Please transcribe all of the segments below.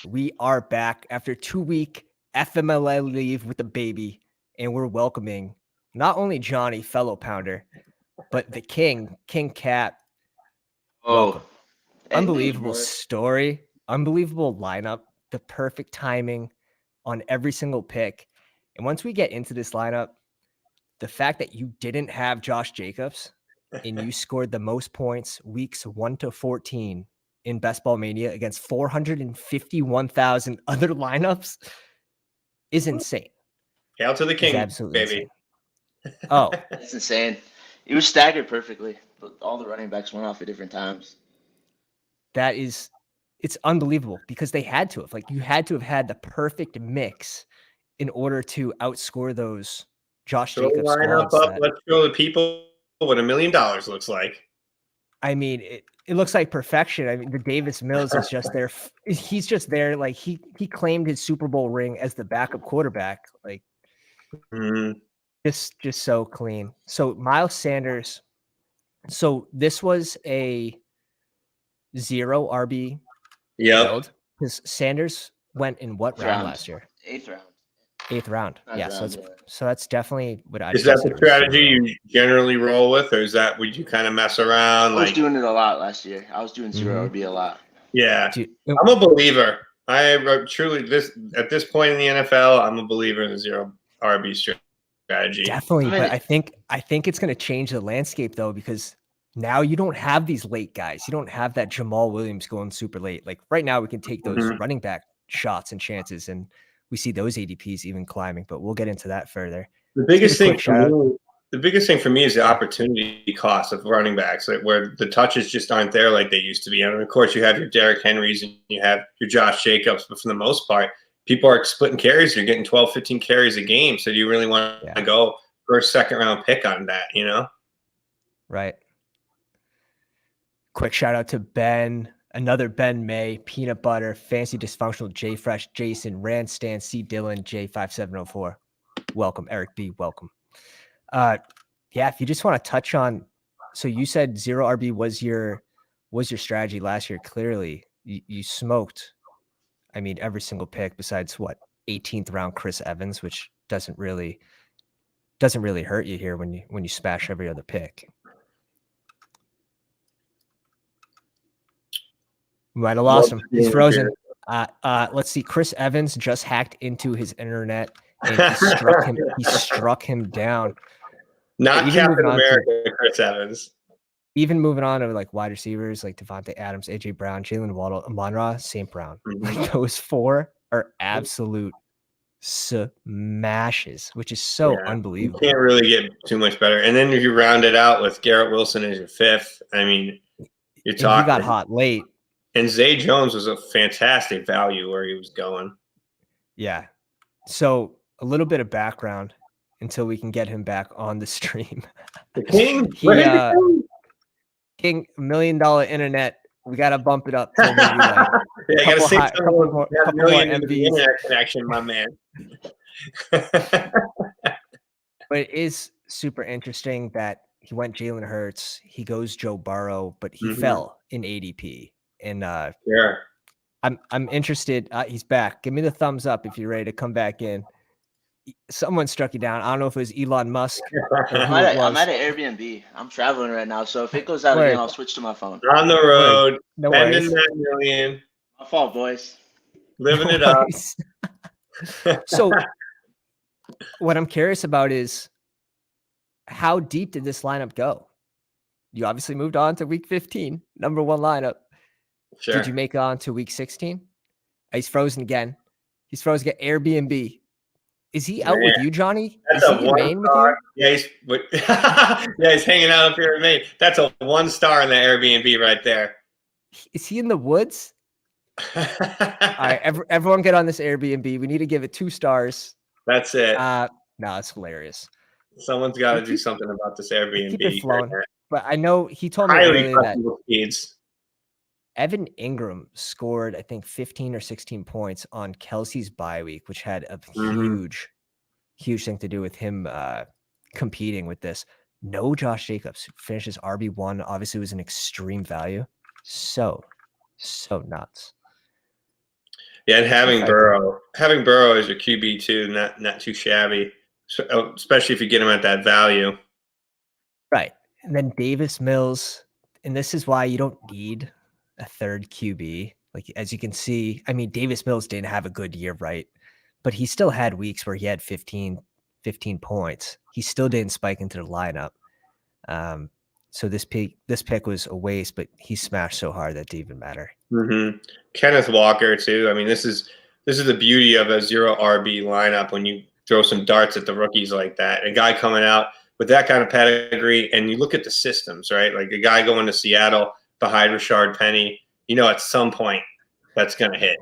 We are back after 2-week FMLA leave with the baby, and we're welcoming not only Johnny, fellow pounder, but the King Cat. Welcome. Unbelievable story, unbelievable lineup, the perfect timing on every single pick. And once we get into this lineup, the fact that you didn't have Josh Jacobs and you scored the most points weeks 1 to 14 in Best Ball Mania against 451,000 other lineups is insane. Hail to the King, absolutely baby. Insane. Oh, it's insane. It was staggered perfectly, but all the running backs went off at different times. It's unbelievable because they had to have. Like, you had to have had the perfect mix in order to outscore those Josh Jacobs squads. Let's show the people what $1 million looks like. I mean, it looks like perfection. I mean, the Davis Mills is just there. He's just there. Like, he claimed his Super Bowl ring as the backup quarterback. Like, just so clean. So Miles Sanders. So this was a 0 RB build because Sanders went in what round last year? Eighth round. Yeah, so that's definitely what I. Is that the strategy you generally roll with, or is that would you kind of mess around? I was doing it a lot last year. I was doing 0 RB a lot. Yeah, I'm a believer. I truly at this point in the NFL, I'm a believer in the 0 RB strategy. Definitely, but I think it's going to change the landscape though, because now you don't have these late guys. You don't have that Jamal Williams going super late. Like right now, we can take those running back shots and chances, and we see those ADPs even climbing. But we'll get into that further. The biggest thing for me is the opportunity cost of running backs, like where the touches just aren't there like they used to be. And of course, you have your Derrick Henrys and you have your Josh Jacobs, but for the most part, people are splitting carries. You're getting 12, 15 carries a game. So do you really want to go first, second round pick on that? You know, right. Quick shout out to Ben, another Ben May, Peanut Butter, Fancy Dysfunctional, J Fresh, Jason, Randstan, C Dylan, J5704. Welcome, Eric B. Welcome. If you just want to touch on, so you said 0 RB was your strategy last year. Clearly, you smoked. I mean, every single pick besides 18th round Chris Evans, which doesn't really hurt you here when you smash every other pick. We might have lost him. He's frozen. Let's see. Chris Evans just hacked into his internet and he struck him down. Not Captain America, Chris Evans. Even moving on to like wide receivers like Devontae Adams, AJ Brown, Jalen Waddle, Amon-Ra, St. Brown. Like those four are absolute smashes, which is so unbelievable. You can't really get too much better. And then if you round it out with Garrett Wilson as your fifth, I mean, you're talking. He got hot late. And Zay Jones was a fantastic value where he was going. Yeah. So a little bit of background until we can get him back on the stream. The King? King, $1 million internet. We got to bump it up. To maybe I got to see couple more internet connection, my man. But it is super interesting that he went Jalen Hurts. He goes Joe Burrow, but he fell in ADP. And I'm interested. He's back. Give me the thumbs up if you're ready to come back in. Someone struck you down. I don't know if it was Elon Musk. I'm at an Airbnb. I'm traveling right now, so if it goes out again, I'll switch to my phone. On the road, no spending that million. My fault, boys. Living it up. So, what I'm curious about is how deep did this lineup go? You obviously moved on to week 15, number 1 lineup. Sure. Did you make it on to week 16? He's frozen again. He's frozen again. Airbnb. Is he out with you, Johnny? That's is he in Maine with you? Yeah, he's hanging out up here with me. That's a 1 star in the Airbnb right there. Is he in the woods? All right, everyone get on this Airbnb. We need to give it 2 stars. That's it. No, it's hilarious. Someone's got to do something about this Airbnb. Keep it flowing. But I know he told me earlier that speeds. Evan Ingram scored, I think, 15 or 16 points on Kelsey's bye week, which had a huge thing to do with him competing with this. No Josh Jacobs, finishes RB1, obviously was an extreme value. So nuts. Yeah, and having Burrow as your QB too, not too shabby, especially if you get him at that value. Right. And then Davis Mills, and this is why you don't need a third QB. Like, as you can see, I mean, Davis Mills didn't have a good year, right? But he still had weeks where he had 15 points. He still didn't spike into the lineup. So this pick was a waste, but he smashed so hard that it didn't even matter. Mm-hmm. Kenneth Walker too. I mean, this is the beauty of a 0 RB lineup when you throw some darts at the rookies like that. A guy coming out with that kind of pedigree, and you look at the systems, right? Like a guy going to Seattle behind Rashard Penny. You know, at some point that's going to hit.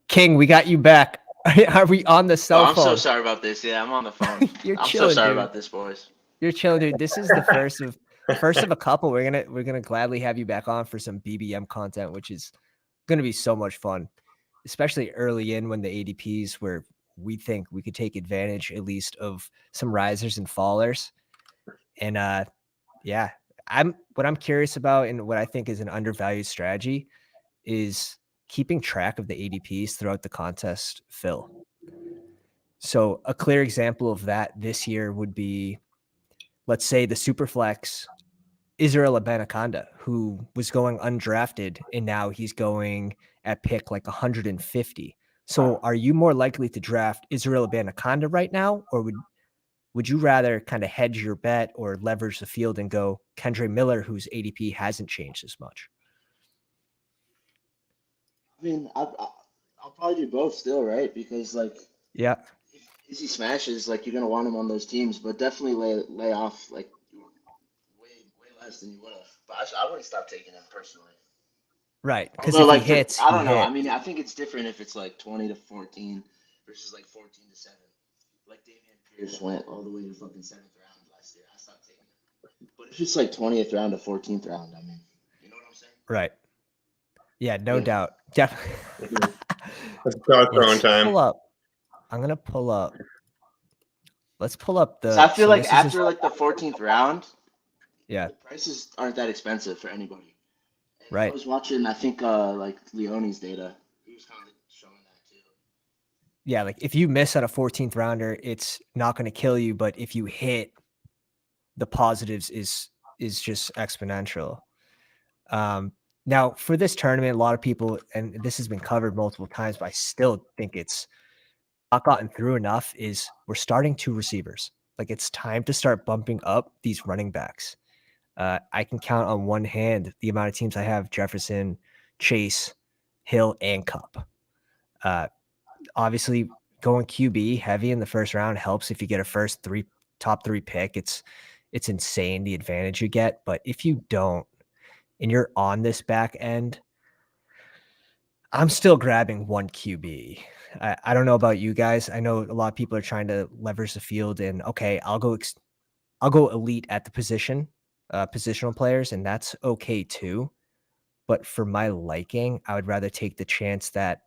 King, we got you back. Are we on the cell phone? I'm so sorry about this. Yeah, I'm on the phone. You're I'm chilling, so sorry dude. about this, boys. You're chilling, dude. This is the first of a couple. We're gonna gladly have you back on for some BBM content, which is gonna be so much fun, especially early in when the ADPs where we think we could take advantage at least of some risers and fallers. And yeah, what I'm curious about and what I think is an undervalued strategy is keeping track of the ADPs throughout the contest fill. So a clear example of that this year would be, let's say the Superflex Israel Abanaconda, who was going undrafted, and now he's going at pick like 150. So are you more likely to draft Israel Abanaconda right now, or would you rather kind of hedge your bet or leverage the field and go Kendre Miller, whose ADP hasn't changed as much? I mean, I'll probably do both still, right? Because like, yeah, if Izzy smashes, like you're gonna want him on those teams, but definitely lay off like way less than you would have. But I wouldn't stop taking him personally. right. Because Although, if he like, hits, I he don't know. hit. I mean, I think it's different if it's like 20 to 14 versus like 14 to 7. Like Damian Pierce went all the way to fucking 7th round last year. I stopped taking him. But if it's like 20th round to 14th round, I mean, you know what I'm saying? Right. Yeah, no doubt. Definitely. Let's start throwing time. Pull up. I'm gonna pull up. Let's pull up the. So I feel like after like the 14th round, yeah, the prices aren't that expensive for anybody. And right. I was watching, I think, like Leone's data. He was kind of showing that too. Yeah, like if you miss on a 14th rounder, it's not going to kill you, but if you hit, the positives is just exponential. Now for this tournament, a lot of people, and this has been covered multiple times, but I still think it's not gotten through enough, is we're starting 2 receivers. Like it's time to start bumping up these running backs. I can count on one hand the amount of teams I have: Jefferson, Chase, Hill, and Cup. Obviously, going QB heavy in the first round helps if you get a top 3 pick. It's insane the advantage you get. But if you don't, and you're on this back end, I'm still grabbing one QB. I don't know about you guys. I know a lot of people are trying to leverage the field, and okay, I'll go elite at the positional players, and that's okay too. But for my liking, I would rather take the chance that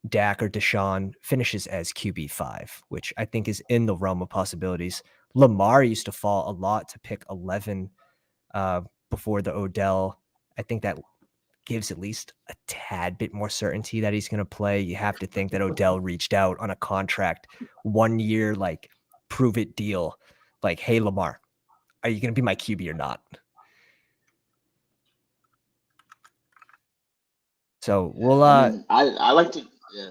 Dak or Deshaun finishes as QB5, which I think is in the realm of possibilities. Lamar used to fall a lot to pick 11 before the Odell. I think that gives at least a tad bit more certainty that he's going to play. You have to think that Odell reached out on a contract 1 year, like prove it deal. Like, hey, Lamar, are you going to be my QB or not? So we'll, I mean, I like to, yeah.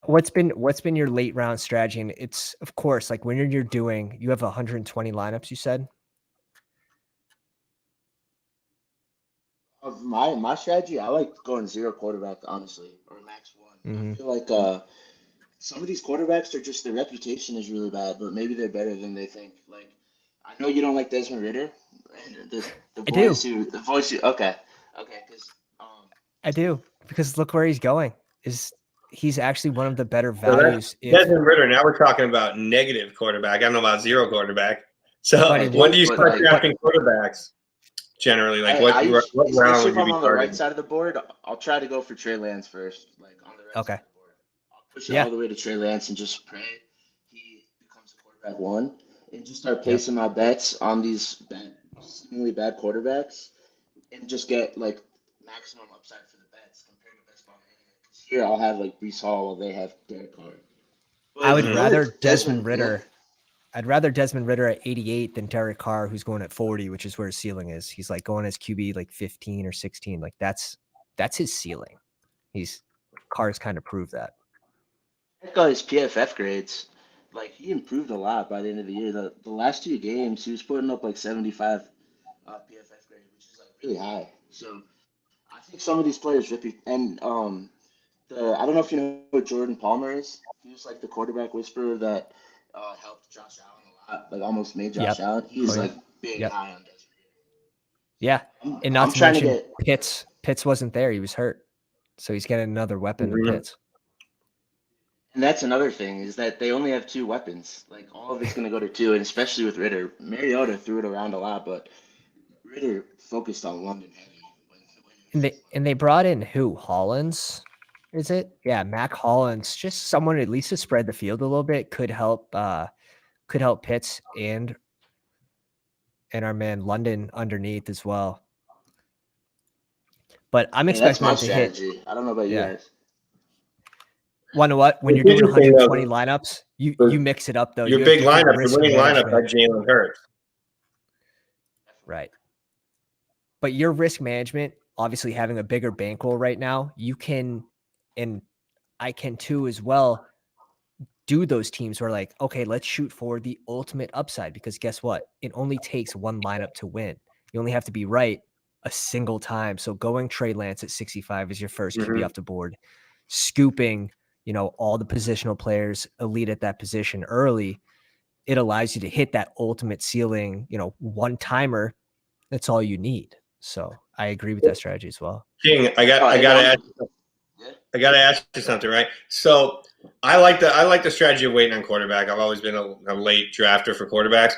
What's been your late round strategy? And it's, of course, like when you have 120 lineups, you said? Of my strategy, I like going 0 quarterback, honestly, or max 1. Mm-hmm. I feel like some of these quarterbacks are just, their reputation is really bad, but maybe they're better than they think. Like, I know you don't like Desmond Ridder. The voice who, okay, because I do, because look where he's going. He's actually one of the better values. Desmond Ridder. Now we're talking about negative quarterback. I don't know about 0 quarterback. So when do you start drafting quarterbacks? Generally, like what round would you be on the right side of the board? I'll try to go for Trey Lance first, like on the right side of the board. I'll push it all the way to Trey Lance and just pray he becomes a quarterback 1, and just start placing my bets on these seemingly bad quarterbacks, and just get like maximum upside for the bets compared to best ball mania. Because here I'll have like Brees Hall while they have Derek Carr. But I would you know rather that Desmond Ritter. I'd rather Desmond Ritter at 88 than Derek Carr, who's going at 40, which is where his ceiling is. He's like going as QB like 15 or 16. Like that's his ceiling. Carr's kind of proved that. Check out his PFF grades. Like he improved a lot by the end of the year. The last 2 games, he was putting up like 75 PFF grade, which is like really high. So I think some of these players, Rippy, and I don't know if you know who Jordan Palmer is. He was like the quarterback whisperer that helped Josh Allen a lot, like almost made Josh Allen. He's like big high on Desmond. Yeah, and not to mention Pitts wasn't there; he was hurt, so he's getting another weapon in Pitts. And that's another thing is that they only have 2 weapons. Like all of it's going to go to 2, and especially with Ritter. Mariota threw it around a lot, but Ritter focused on London heavy. And they brought in who? Hollins, is it? Yeah, Mac Hollins, just someone at least to spread the field a little bit could help Pitts and our man London underneath as well. But I'm expecting that's them my to strategy. hit. I don't know about you guys. One of what? When you're doing 120 lineups, you mix it up though. Your big lineup, your winning lineup, like Jalen Hurts. Right. But your risk management, obviously having a bigger bankroll right now, you can, and I can too as well, do those teams where like, okay, let's shoot for the ultimate upside, because guess what? It only takes one lineup to win. You only have to be right a single time. So going Trey Lance at 65 is your first QB off the board. Scooping, all the positional players elite at that position early, it allows you to hit that ultimate ceiling, one timer. That's all you need. So I agree with that strategy as well. King, I gotta ask you something, right? So I like the strategy of waiting on quarterback. I've always been a late drafter for quarterbacks.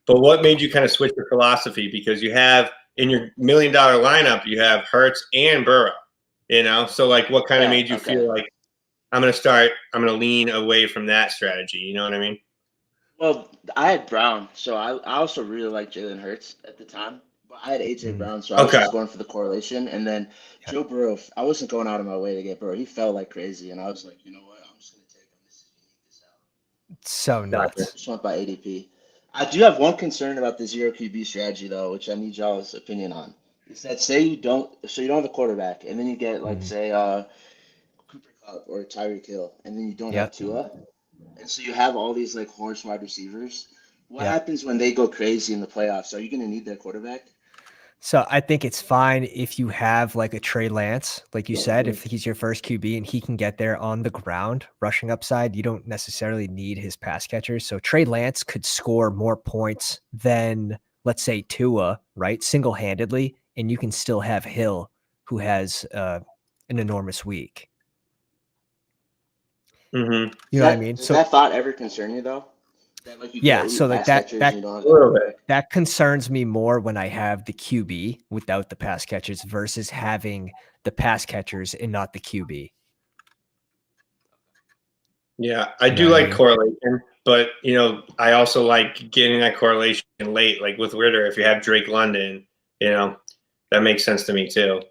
But what made you kind of switch your philosophy? Because you have in your $1 million lineup, you have Hurts and Burrow. So like, what kind of made you feel like I'm gonna lean away from that strategy? You know what I mean? Well, I had Brown, so I also really liked Jalen Hurts at the time. But I had AJ Brown, so I was just going for the correlation. And then Joe Burrow, I wasn't going out of my way to get Burrow. He fell like crazy, and I was like, you know what? I'm just gonna take him. This out. So nuts. Just went by ADP. I do have one concern about the 0 QB strategy though, which I need y'all's opinion on. Is that say you don't have a quarterback, and then you get like say Cooper Kupp or Tyreek Hill, and then you don't have Tua, and so you have all these like horse wide receivers. What happens when they go crazy in the playoffs? Are you going to need their quarterback? So I think it's fine if you have like a Trey Lance, like you said, if he's your first QB and he can get there on the ground, rushing upside, you don't necessarily need his pass catchers. So Trey Lance could score more points than, let's say, Tua, right? Single-handedly, and you can still have Hill, who has an enormous week. You know what I mean? Does that thought ever concern you though? That, like, so like that concerns me more when I have the QB without the pass catchers versus having the pass catchers and not the QB. Yeah, I do like correlation, but I also like getting that correlation late, like with Ritter. If you have Drake London, that makes sense to me too.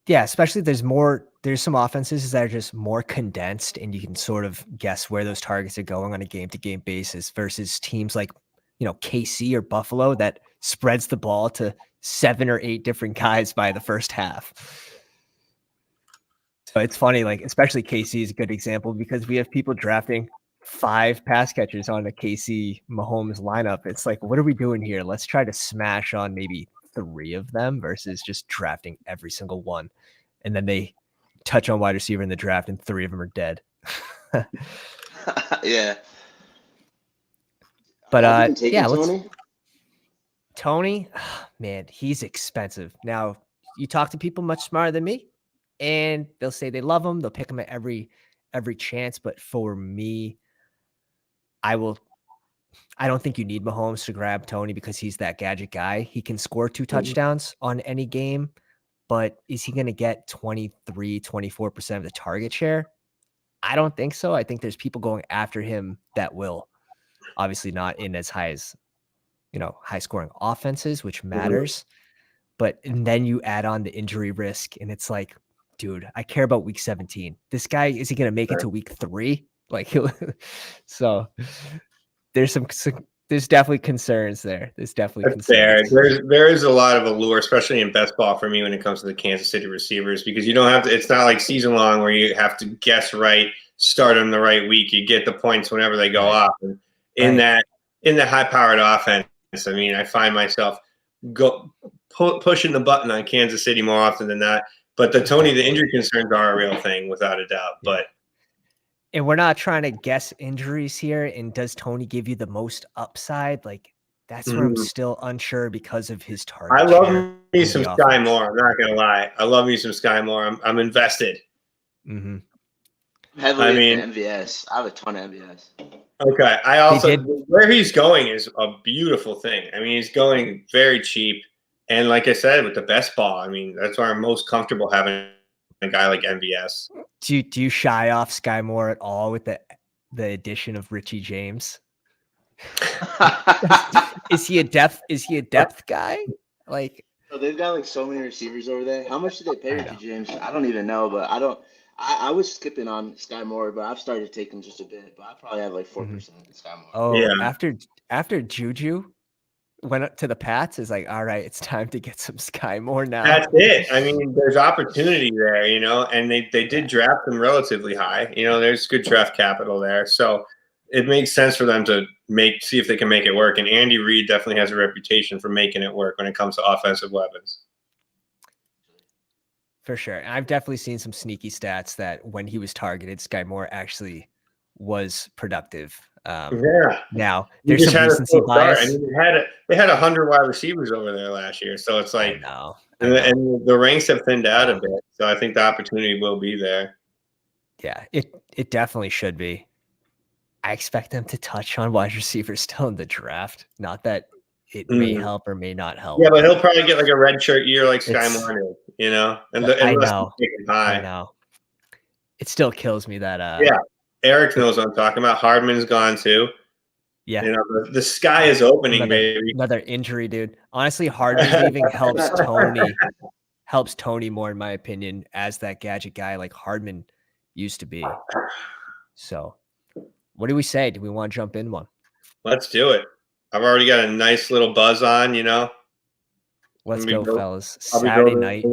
Yeah, especially there's some offenses that are just more condensed and you can sort of guess where those targets are going on a game-to-game basis versus teams like, KC or Buffalo that spreads the ball to 7 or 8 different guys by the first half. So it's funny, like especially KC is a good example because we have people drafting 5 pass catchers on a KC Mahomes lineup. It's like, what are we doing here? Let's try to smash on maybe 3 of them versus just drafting every single one. And then they touch on wide receiver in the draft and 3 of them are dead. Yeah. But Tony, man, he's expensive. Now, you talk to people much smarter than me and they'll say they love him. They'll pick him at every chance. But for me, I don't think you need Mahomes to grab Tony because he's that gadget guy. He can score 2 touchdowns on any game, but is he going to get 23, 24% of the target share? I don't think so. I think there's people going after him that will. Obviously not in as high as, high scoring offenses, which matters. and then you add on the injury risk, and it's like, dude, I care about week 17. This guy, is he going to make it to week 3? Like, so there's definitely concerns there. There's definitely concerns. There is a lot of allure, especially in best ball for me when it comes to the Kansas City receivers, because you don't have to. It's not like season long where you have to guess right, start them the right week. You get the points whenever they go off. And in the high powered offense, I mean, I find myself pushing the button on Kansas City more often than not. But the injury concerns are a real thing, without a doubt. But and we're not trying to guess injuries here. And does Tony give you the most upside? Like, that's where I'm still unsure because of his target. I love me some Sky Moore. I'm not gonna lie. I love me some Sky Moore. I'm invested. Mm-hmm. Heavily into MVS. I have a ton of MVS. Okay. I also where he's going is a beautiful thing. I mean, he's going very cheap. And like I said, with the best ball, I mean, that's why I'm most comfortable having a guy like MVS. Do you shy off Sky Moore at all with the addition of Richie James? Is he a depth guy? Like, they've got like so many receivers over there. How much did they pay Richie James? I don't even know, but I was skipping on Sky Moore, but I've started taking just a bit. But I probably have like 4% of Sky Moore. Oh, yeah. After Juju went up to the Pats, is like, all right, it's time to get some Sky Moore now. That's it. I mean, there's opportunity there, and they did draft him relatively high. There's good draft capital there, so it makes sense for them to see if they can make it work. And Andy Reid definitely has a reputation for making it work when it comes to offensive weapons. For sure. And I've definitely seen some sneaky stats that when he was targeted, Sky Moore actually was productive. Now there's some recency bias. I mean, they had 100 wide receivers over there last year, so it's like, I know. And the ranks have thinned out a bit. So I think the opportunity will be there. Yeah, it definitely should be. I expect them to touch on wide receivers still in the draft. Not that it may help or may not help. Yeah, but he'll probably get like a red shirt year like Sky Moore did, I know. It still kills me that Eric knows what I'm talking about. Hardman's gone too. Yeah. The sky is opening, baby. Another injury, dude. Honestly, Hardman leaving helps Tony more, in my opinion, as that gadget guy like Hardman used to be. So what do we say? Do we want to jump in one? Let's do it. I've already got a nice little buzz on, Let's go, fellas. Saturday night.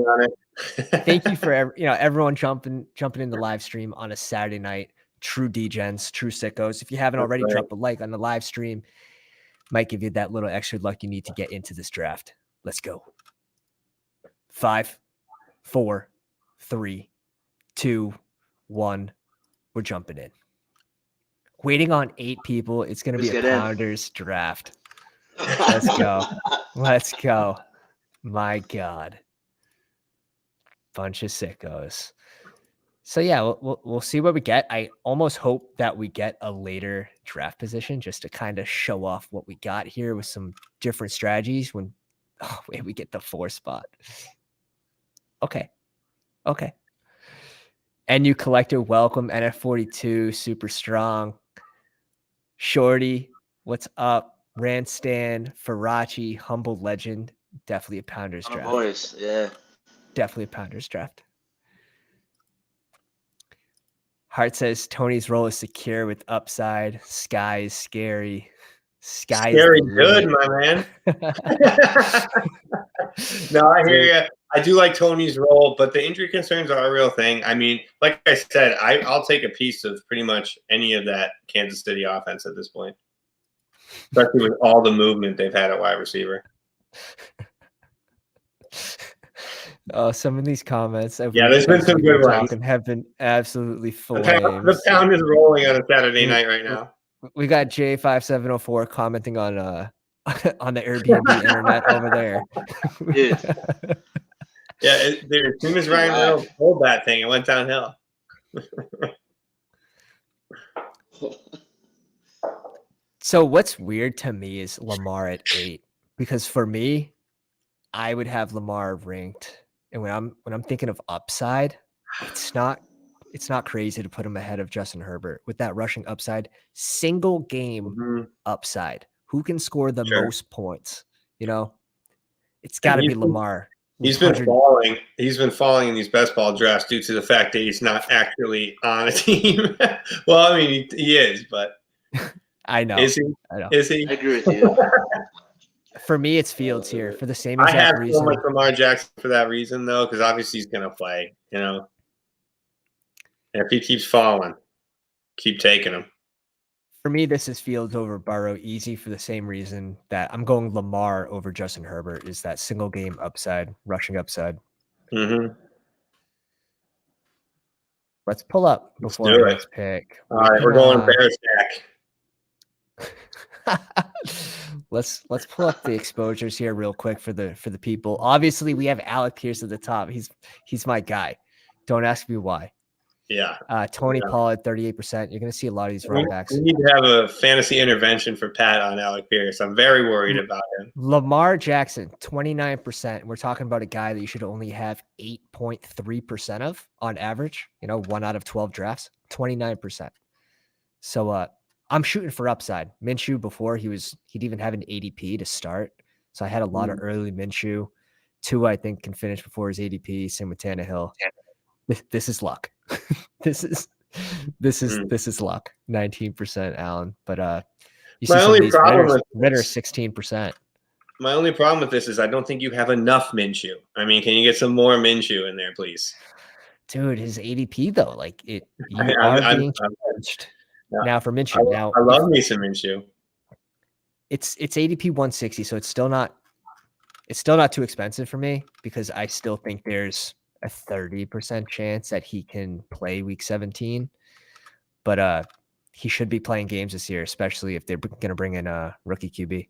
Thank you for everyone jumping in the live stream on a Saturday night. True degens, true sickos. If you haven't already, drop a like on the live stream. Might give you that little extra luck you need to get into this draft. Let's go. 5, 4, 3, 2, 1. We're jumping in. Waiting on 8 people. It's going to be a Pounders draft. Let's go. Let's go. My God. Bunch of sickos. So yeah, we'll see what we get. I almost hope that we get a later draft position just to kind of show off what we got here with some different strategies when we get the 4 spot. Okay. NU Collector, welcome. NF42, super strong. Shorty, what's up? Ranstan, Farachi, humble legend. Definitely a Pounders draft. Boys, yeah. Definitely a Pounders draft. Hart says Tony's role is secure with upside. Sky is scary. Sky scary is good, my man. No, I hear you. I do like Tony's role, but the injury concerns are a real thing. I mean, like I said, I'll take a piece of pretty much any of that Kansas City offense at this point, especially with all the movement they've had at wide receiver. Oh, some of these comments. There's been some good ones. Have been absolutely flames. The pound is rolling on a Saturday night right now. We got J5704 commenting on the Airbnb internet over there. As soon as Ryan Reynolds pulled that thing, it went downhill. So what's weird to me is Lamar at 8, because for me, I would have Lamar ranked. And when I'm thinking of upside, it's not crazy to put him ahead of Justin Herbert with that rushing upside, single game upside. Who can score the most points? It's got to be Lamar. He's been falling. He's been falling in these best ball drafts due to the fact that he's not actually on a team. Well, I mean, he is, but I know. Is he? I know. Is he? I agree with you. For me, it's Fields here for the same I exact have reason. so much Lamar Jackson for that reason, though, because obviously he's going to play. And if he keeps falling, keep taking him. For me, this is Fields over Burrow, easy for the same reason that I'm going Lamar over Justin Herbert is that single game upside, rushing upside. Mm-hmm. Let's pull up Let's before do our it. next pick. All right, we're going Bears back. Let's pull up the exposures here real quick for the people. Obviously, we have Alec Pierce at the top. He's my guy. Don't ask me why. Yeah. Tony Pollard, 38%. You're going to see a lot of these running backs. We need to have a fantasy intervention for Pat on Alec Pierce. I'm very worried about him. Lamar Jackson, 29%. We're talking about a guy that you should only have 8.3% of on average. 1 out of 12 drafts, 29%. So I'm shooting for upside. Minshew before he'd even have an ADP to start. So I had a lot of early Minshew. Tua, I think, can finish before his ADP. Same with Tannehill. This is luck. This is luck. 19% Allen. But you see some of these Ritter 16%. My only problem with this is I don't think you have enough Minshew. I mean, can you get some more Minshew in there, please? Dude, his ADP though, like you are being charged. Yeah. Now for Minshew. I love me some Minshew. It's ADP 160, so it's still not too expensive for me because I still think there's a 30% chance that he can play week 17. But he should be playing games this year, especially if they're going to bring in a rookie QB.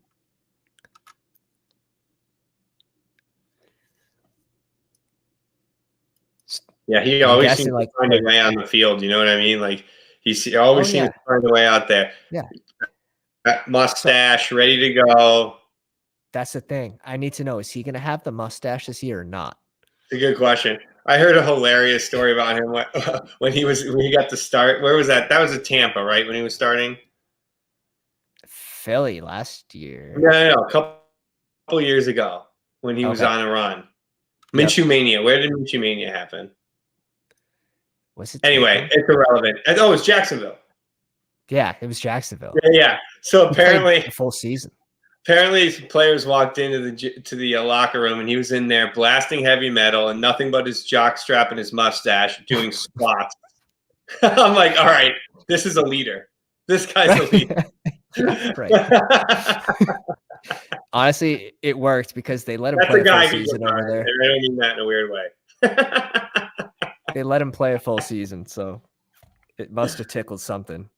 Yeah, he always seems to find a way on the field. You know what I mean? Like he always seems to find a way out there. Yeah. Mustache, ready to go. That's the thing. I need to know, is he going to have the mustache this year or not? It's a good question. I heard a hilarious story about him when he got to start. Where was that? That was at Tampa, right? When he was starting? Philly last year. No, a couple years ago when he was on a run. Minshew Mania. Where did Minshew Mania happen? Was it anyway, Tampa? It's irrelevant. Oh, it's Jacksonville. Yeah, it was Jacksonville. Yeah. So apparently, the full season. Apparently, players walked into the locker room and he was in there blasting heavy metal and nothing but his jock strap and his mustache doing squats. I'm like, all right, this is a leader. This guy's a leader. Right. Honestly, it worked because they let him play a full season over there. I don't mean that in a weird way. They let him play a full season, so it must have tickled something.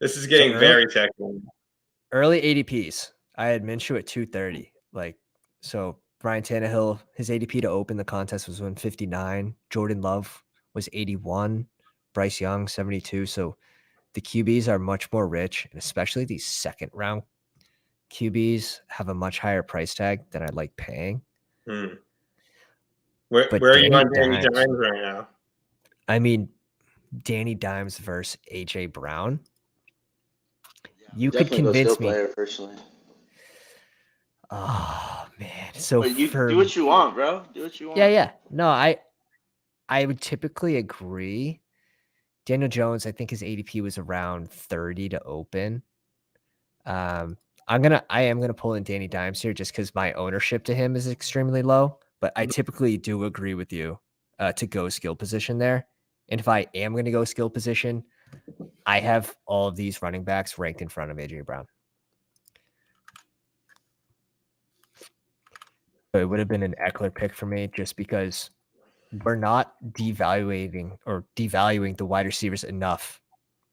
This is getting very technical. Early ADPs. I had Minshew at 230. So Ryan Tannehill, his ADP to open the contest was 159. Jordan Love was 81. Bryce Young, 72. So the QBs are much more rich, and especially these second round QBs have a much higher price tag than I like paying. Where are you on Danny Dimes right now? I mean, Danny Dimes versus AJ Brown. You could convince me. Personally. Oh man! So do what you want, bro. Do what you want. Yeah. No, I would typically agree. Daniel Jones, I think his ADP was around 30 to open. I am gonna pull in Danny Dimes here just because my ownership to him is extremely low. But I typically do agree with you to go skill position there. And if I am going to go skill position, I have all of these running backs ranked in front of AJ Brown. So it would have been an Eckler pick for me just because we're not devaluing the wide receivers enough.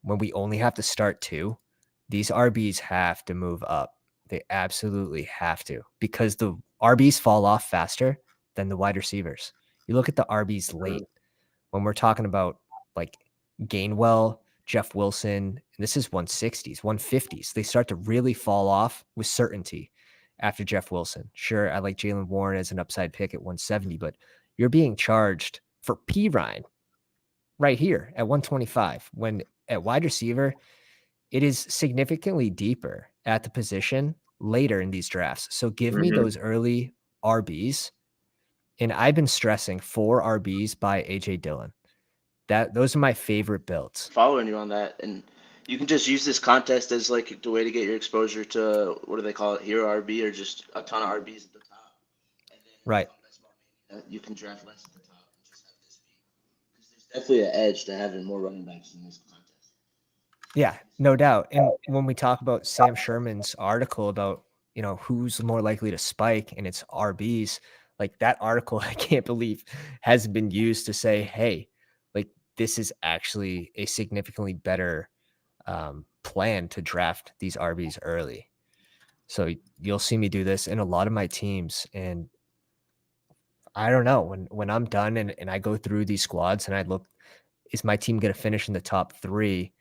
When we only have to start 2, these RBs have to move up. They absolutely have to because the RBs fall off faster than the wide receivers. You look at the RBs late when we're talking about like Gainwell, Jeff Wilson, and this is 160s, 150s. They start to really fall off with certainty after Jeff Wilson. Sure, I like Jalen Warren as an upside pick at 170, but you're being charged for P. Ryan right here at 125 when at wide receiver, it is significantly deeper at the position later in these drafts. So give me those early RBs, and I've been stressing 4 RBs by AJ Dillon. Those are my favorite builds. Following you on that, and you can just use this contest as like the way to get your exposure to, what do they call it, hero RB, or just a ton of RBs at the top. And then Right. You can draft less at the top and just have this be, because there's definitely an edge to having more running backs in this contest. Yeah, no doubt. And when we talk about Sam Sherman's article about, who's more likely to spike and it's RBs, like that article, I can't believe has been used to say, hey, like this is actually a significantly better plan to draft these RBs early. So you'll see me do this in a lot of my teams. And I don't know, when I'm done and I go through these squads and I look, is my team going to finish in the top 3?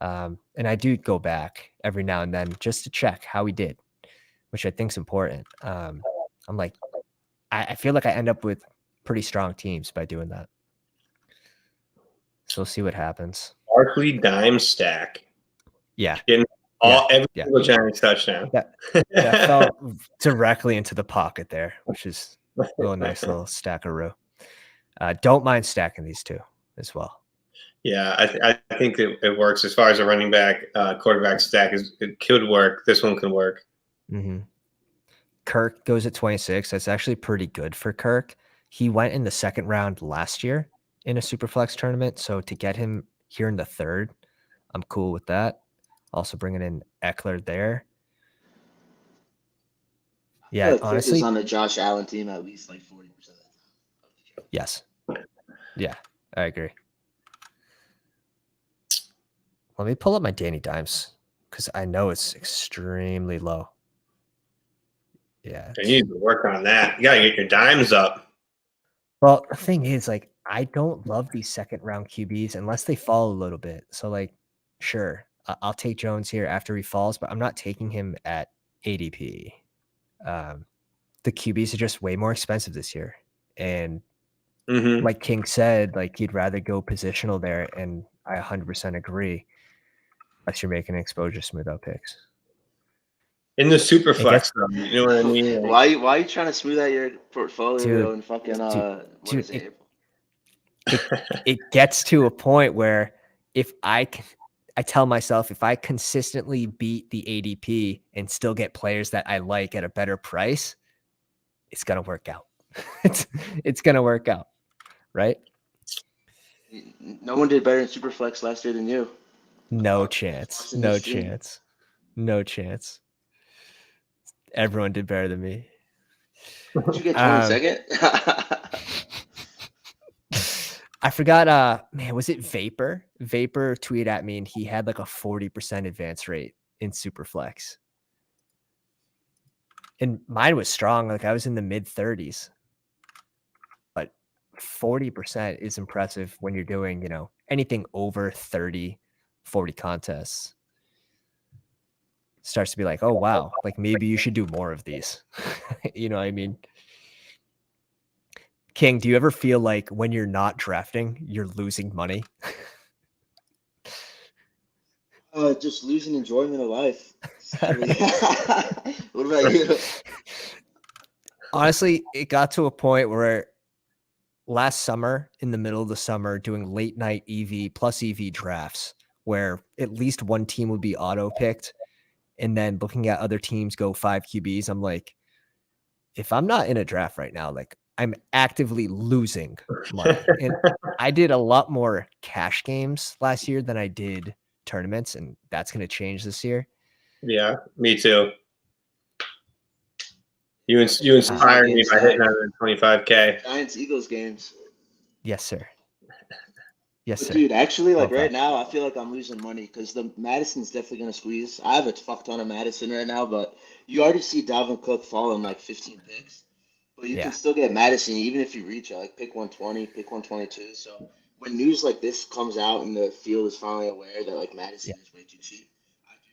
And I do go back every now and then just to check how we did, which I think is important. I'm like, I feel like I end up with pretty strong teams by doing that. So we'll see what happens. Barkley dime stack. Yeah. Every single Giants touchdown. That fell directly into the pocket there, which is a little nice little stack of row. Don't mind stacking these two as well. Yeah, I think it works as far as a running back quarterback stack. It could work. This one can work. Mm-hmm. Kirk goes at 26. That's actually pretty good for Kirk. He went in the 2nd round last year in a Superflex tournament. So to get him here in the 3rd, I'm cool with that. Also bringing in Eckler there. Yeah, like honestly, on the Josh Allen team at least like 40% of the time. Yes. Yeah, I agree. Let me pull up my Danny Dimes because I know it's extremely low. Yeah. You need to work on that. You got to get your dimes up. Well, the thing is, like, I don't love these 2nd round QBs unless they fall a little bit. So, like, sure, I'll take Jones here after he falls, but I'm not taking him at ADP. The QBs are just way more expensive this year. And like King said, like, he'd rather go positional there. And I 100% agree. Unless you're making exposure smooth out picks. In the Superflex, you know what I mean? Why are you trying to smooth out your portfolio and fucking it gets to a point where if I tell myself if I consistently beat the ADP and still get players that I like at a better price, it's gonna work out. it's gonna work out, right? No one did better in Superflex last year than you. No chance. No chance. No chance. Everyone did better than me. Did you get 22nd? I forgot, man, was it Vapor? Vapor tweeted at me and he had like a 40% advance rate in Superflex. And mine was strong. Like I was in the mid 30s. But 40% is impressive when you're doing, anything over 30, 40 contests. Starts to be like, oh, wow, like maybe you should do more of these. You know what I mean? King, do you ever feel like when you're not drafting, you're losing money? Just losing enjoyment of life. What about you? Honestly, it got to a point where last summer, in the middle of the summer, doing late night EV plus EV drafts, where at least one team would be auto picked, and then looking at other teams go 5 QBs, I'm like, if I'm not in a draft right now, like I'm actively losing money. And I did a lot more cash games last year than I did tournaments, and that's going to change this year. Yeah, me too. You inspired me by hitting 125K. Giants Eagles games. Yes, sir. Yes, sir. Dude, actually, like right now, I feel like I'm losing money because the Madison's definitely going to squeeze. I have a fuck ton of Madison right now, but you already see Dalvin Cook falling like 15 picks. But you can still get Madison even if you reach it, like pick 120, pick 122. So when news like this comes out and the field is finally aware that like Madison is way too cheap, I do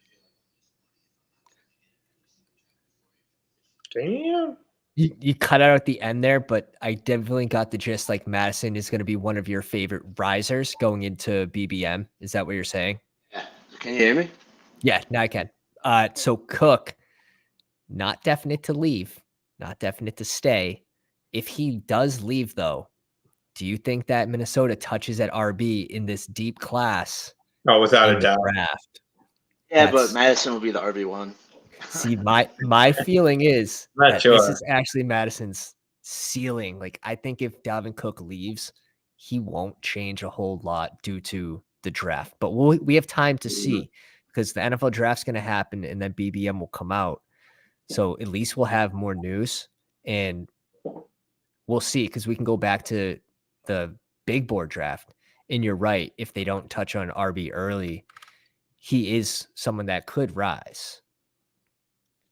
feel like Damn. You cut out at the end there, but I definitely got the gist. Like Madison is going to be one of your favorite risers going into BBM. Is that what you're saying? Yeah. Can you hear me? Yeah, now I can. So Cook, not definite to leave, not definite to stay. If he does leave, though, do you think that Minnesota touches at RB in this deep class Oh, without in a the doubt. draft? Yeah, but Madison will be the RB1. See, my feeling is Not that sure. this is actually Madison's ceiling. Like, I think if Dalvin Cook leaves, he won't change a whole lot due to the draft. But we have time to see, because the NFL draft's going to happen and then BBM will come out. So at least we'll have more news, and we'll see, because we can go back to the big board draft. And you're right, if they don't touch on RB early, he is someone that could rise.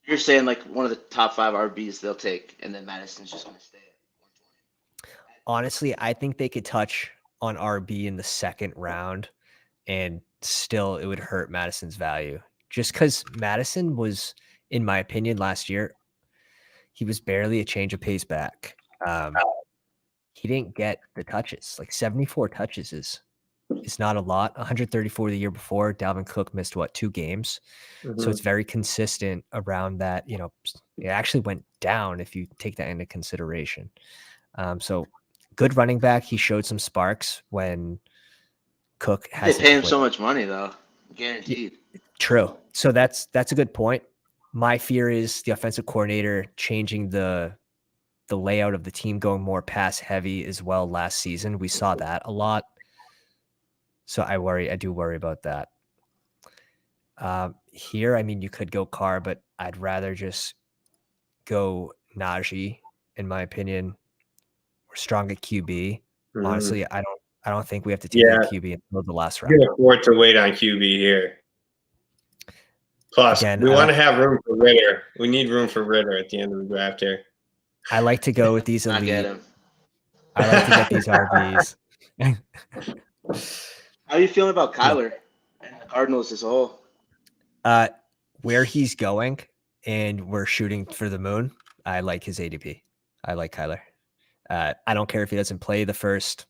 You're saying like one of the top 5 RBs they'll take, and then Madison's just going to stay at 120. Honestly, I think they could touch on RB in the second round, and still it would hurt Madison's value. Just because Madison was, in my opinion, last year, he was barely a change of pace back. He didn't get the touches. Like 74 touches is not a lot. 134 the year before. Dalvin Cook missed 2 games. So it's very consistent around that. It actually went down if you take that into consideration. So good running back. He showed some sparks when Cook has. They pay him so much money though, guaranteed. True. So that's a good point. My fear is the offensive coordinator changing the layout of the team, going more pass heavy as well. Last season, we saw that a lot. So I do worry about that. Here, I mean, you could go Carr, but I'd rather just go Najee, in my opinion. We're strong at QB. Honestly, I don't think we have to take a QB until the last round. You can afford to wait on QB here. Plus, again, we want to have room for Ritter. We need room for Ritter at the end of the draft here. I like to go with these elite. I like to get these RBs. How are you feeling about Kyler and the Cardinals as a whole? Where he's going, and we're shooting for the moon. I like his ADP. I like Kyler. I don't care if he doesn't play the first,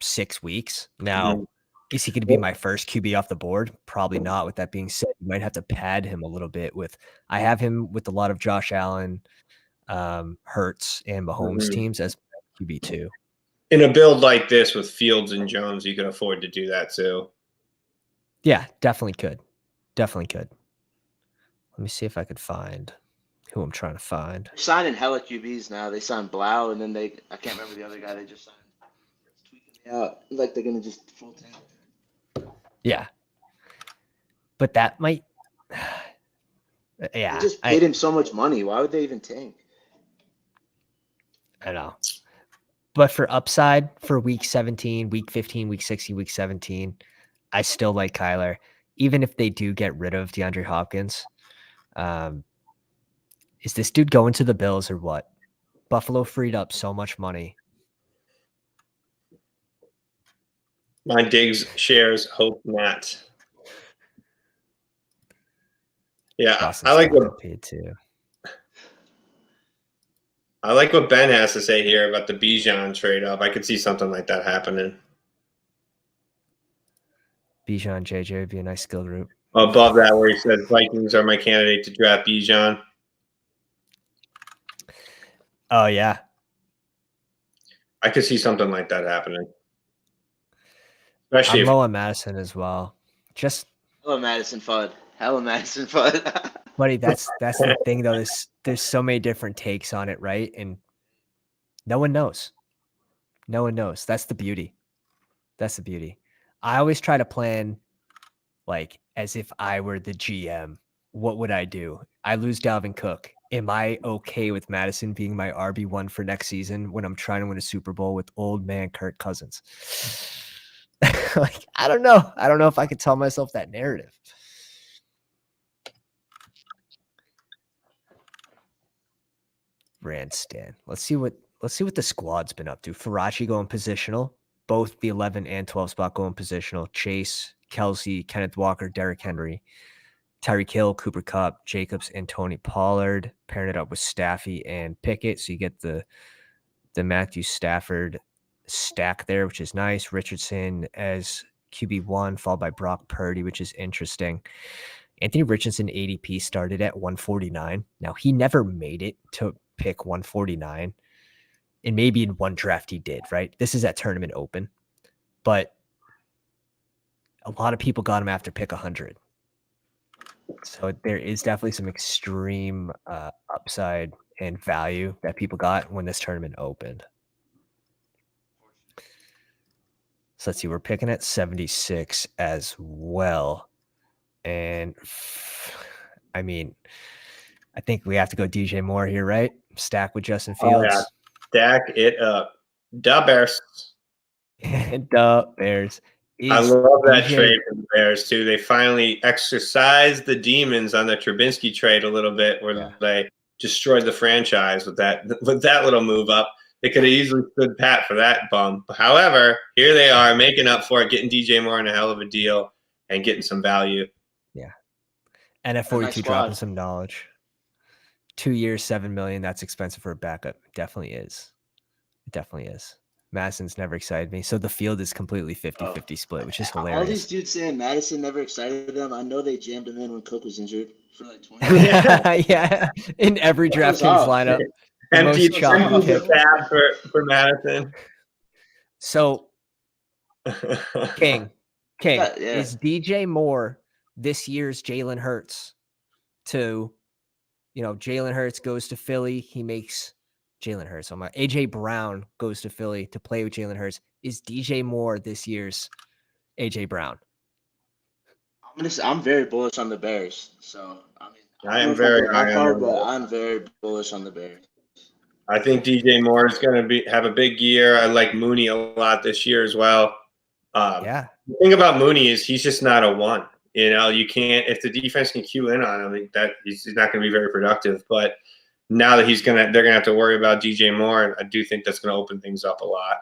6 weeks. Now, is he going to be my first QB off the board? Probably not. With that being said, you might have to pad him a little bit with. I have him with a lot of Josh Allen, Hurts, and Mahomes teams as QB2. In a build like this with Fields and Jones, you can afford to do that too. Yeah, definitely could. Definitely could. Let me see if I could find who I'm trying to find. They're signing hella QBs now. They signed Blau, and then I can't remember the other guy they just signed. It's tweaking me out. Like they're going to just full tank. Yeah. But that might. Yeah. They just paid him so much money. Why would they even tank? I know. But for upside, for week 17, week 15, week 16, week 17, I still like Kyler. Even if they do get rid of DeAndre Hopkins. Is this dude going to the Bills or what? Buffalo freed up so much money. My Diggs shares hope not. Yeah, Boston's I like what paid too. I like what Ben has to say here about the Bijan trade up. I could see something like that happening. Bijan JJ would be a nice skill group. Above that, where he said Vikings are my candidate to draft Bijan. Oh yeah, I could see something like that happening. Especially I'm low on Madison as well. Just hella Madison Fudd. Hella Madison Fudd. Buddy, that's the thing though. There's so many different takes on it, right? And no one knows. No one knows. That's the beauty. That's the beauty. I always try to plan like as if I were the GM. What would I do? I lose Dalvin Cook. Am I okay with Madison being my RB1 for next season when I'm trying to win a Super Bowl with old man Kirk Cousins? Like, I don't know. I don't know if I could tell myself that narrative. Randstan. Let's see what the squad's been up to. Farachi going positional. Both the 11 and 12 spot going positional. Chase, Kelsey, Kenneth Walker, Derrick Henry, Tyreek Hill, Cooper Kupp, Jacobs, and Tony Pollard. Pairing it up with Staffy and Pickett. So you get the Matthew Stafford stack there, which is nice. Richardson as QB1, followed by Brock Purdy, which is interesting. Anthony Richardson ADP started at 149. Now, he never made it to pick 149. And maybe in one draft he did, right? This is at Tournament Open. But a lot of people got him after pick 100. So there is definitely some extreme upside and value that people got when this tournament opened. So let's see, we're picking at 76 as well. And I mean, I think we have to go DJ Moore here, right? Stack with Justin Fields. Oh, yeah. Stack it up. Da Bears. The Bears. I love that trade for the Bears, too. They finally exercised the demons on the Trubinsky trade a little bit, where they destroyed the franchise with that little move up. They could have easily stood pat for that bump. However, here they are making up for it, getting DJ Moore in a hell of a deal and getting some value. Yeah. And at 42, dropping some knowledge. 2 years, $7 million. That's expensive for a backup. It definitely is. It definitely is. Madison's never excited me. So the field is completely 50-50 split, which is hilarious. All these dudes saying Madison never excited them. I know they jammed him in when Cook was injured for like 20 years. Yeah. In every DraftKings lineup. Empty tab for Madison. So King, is DJ Moore this year's Jalen Hurts to, Jalen Hurts goes to Philly. He makes Jalen Hurts. AJ Brown goes to Philly to play with Jalen Hurts. Is DJ Moore this year's AJ Brown? I'm very bullish on the Bears. So I am very high on them, but I'm very bullish on the Bears. I think DJ Moore is going to have a big year. I like Mooney a lot this year as well. The thing about Mooney is he's just not a one. You can't, if the defense can cue in on him, that he's not going to be very productive. But now that they're going to have to worry about DJ Moore, I do think that's going to open things up a lot.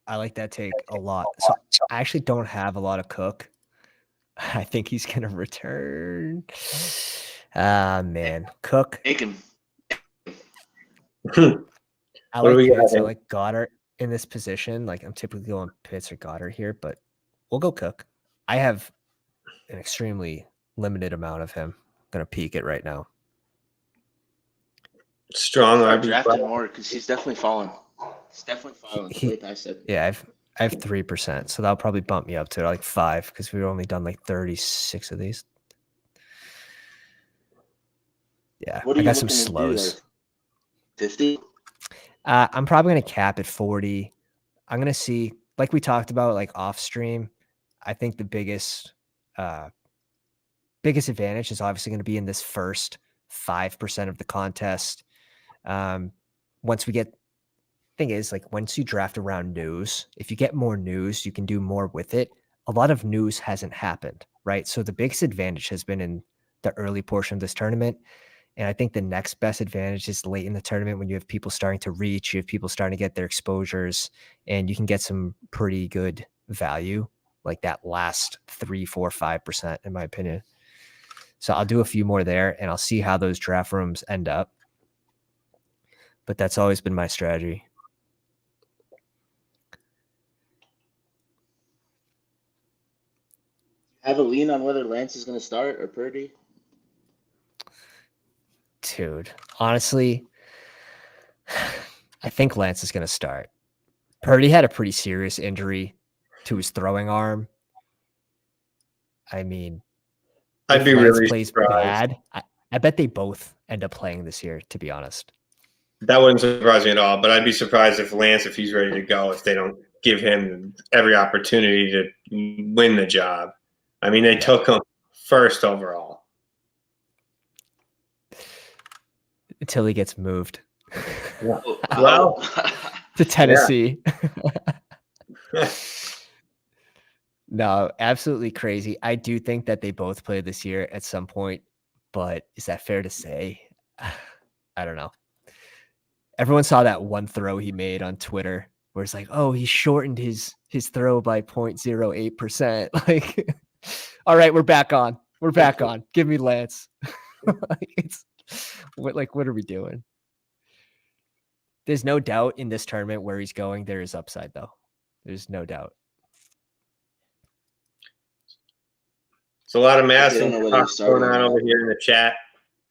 I like that take a lot. So I actually don't have a lot of Cook. I think he's going to return. Man, Cook. Take him. I like Pitts. I like Goddard in this position. Like I'm typically going Pitts or Goddard here, but we'll go Cook. I have an extremely limited amount of him. I'm gonna peek it right now. Strong. I drafted more because he's definitely fallen. He's definitely fallen. Yeah, I have 3%, so that'll probably bump me up to like 5 because we've only done like 36 of these. Yeah, I got some slows. 50? I'm probably going to cap at 40. I'm going to see, like we talked about, like off stream. I think the biggest advantage is obviously going to be in this first 5% of the contest. Once you draft around news, if you get more news, you can do more with it. A lot of news hasn't happened, right? So the biggest advantage has been in the early portion of this tournament. And I think the next best advantage is late in the tournament when you have people starting to reach, you have people starting to get their exposures, and you can get some pretty good value, like that last 3, 4, 5%, in my opinion. So I'll do a few more there, and I'll see how those draft rooms end up. But that's always been my strategy. Have a lean on whether Lance is going to start or Purdy? Dude, honestly, I think Lance is going to start. Purdy had a pretty serious injury to his throwing arm. I mean, I'd be Lance really plays surprised. bad. I bet they both end up playing this year, to be honest. That wouldn't surprise me at all, but I'd be surprised if Lance, if he's ready to go, if they don't give him every opportunity to win the job. I mean, they took him first overall. Until he gets moved. Yeah. Well, to Tennessee. Yeah. No, absolutely crazy. I do think that they both play this year at some point, but is that fair to say? I don't know. Everyone saw that one throw he made on Twitter where it's like, oh, he shortened his throw by 0.08%. Like, all right, we're back on. We're back on. Give me Lance. What are we doing? There's no doubt in this tournament where he's going, there is upside, though. There's no doubt. It's a lot of massive talk going on over here in the chat.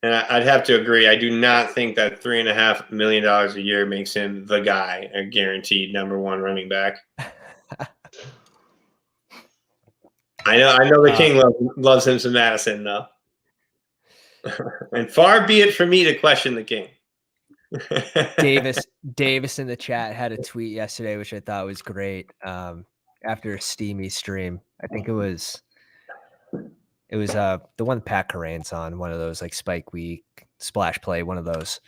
And I'd have to agree. I do not think that $3.5 million a year makes him the guy, a guaranteed number one running back. I know the King loves him some Madison, though. And far be it for me to question the King. Davis in the chat had a tweet yesterday, which I thought was great. After a steamy stream, I think it was the one Pat Corain's on, one of those like Spike Week splash play, one of those.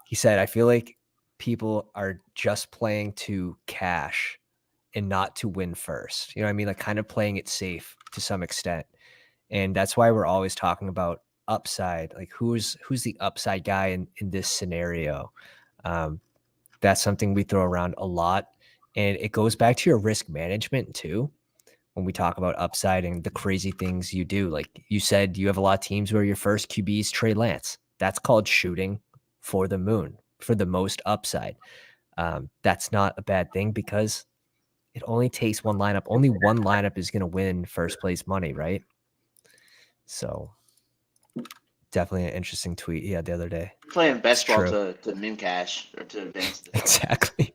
He said, I feel like people are just playing to cash and not to win first. You know what I mean? Like kind of playing it safe to some extent. And that's why we're always talking about upside. Like who's the upside guy in this scenario? That's something we throw around a lot. And it goes back to your risk management too. When we talk about upside and the crazy things you do, like you said, you have a lot of teams where your first QB is Trey Lance. That's called shooting for the moon, for the most upside. That's not a bad thing because it only takes one lineup. Only one lineup is going to win first place money, right? So definitely an interesting tweet he had the other day. Playing best ball to min cash or to advance. Exactly.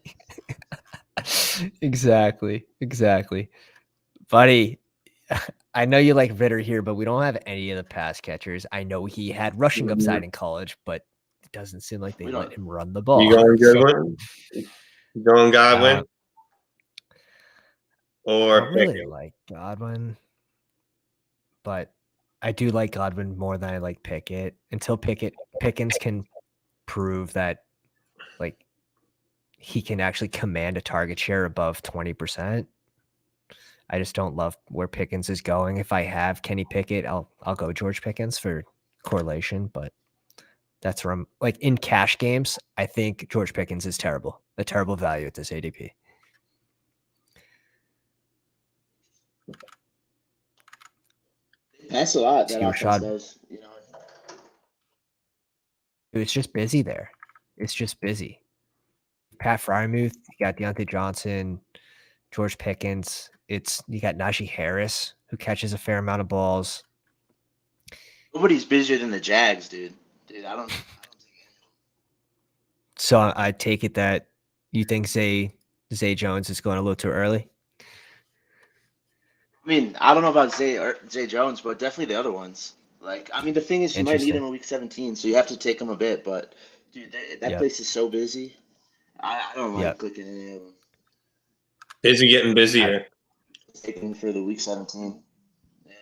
Exactly. Buddy, I know you like Ritter here, but we don't have any of the pass catchers. I know he had rushing upside in college, but it doesn't seem like they let him run the ball. You going Godwin? You going Godwin? Or I don't really like Godwin, but I do like Godwin more than I like Pickett. Until Pickens can prove that like he can actually command a target share above 20%. I just don't love where Pickens is going. If I have Kenny Pickett, I'll go George Pickens for correlation, but that's where I'm like in cash games. I think George Pickens is terrible, a terrible value at this ADP. That's a lot. That offense does, you know. It's just busy there. It's just busy. Pat Fryermuth, you got Deontay Johnson, George Pickens. You got Najee Harris, who catches a fair amount of balls. Nobody's busier than the Jags, dude. I don't take any. So I take it that you think Zay Jones is going a little too early? I mean, I don't know about Zay Jones, but definitely the other ones. Like, I mean, the thing is, you might need him in week 17, so you have to take him a bit. But dude, that place is so busy. I don't like clicking any of them. Busy getting busier. Taking for the week 17. Yeah.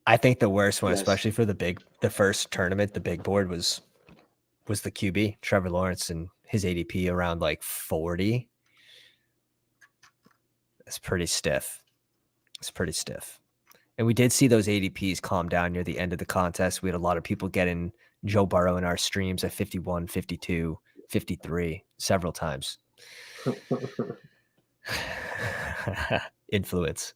I think the worst one, especially for the first tournament, the big board was the QB, Trevor Lawrence, and his ADP around like 40. It's pretty stiff. And we did see those ADPs calm down near the end of the contest. We had a lot of people getting Joe Burrow in our streams at 51, 52, 53 several times. Influence.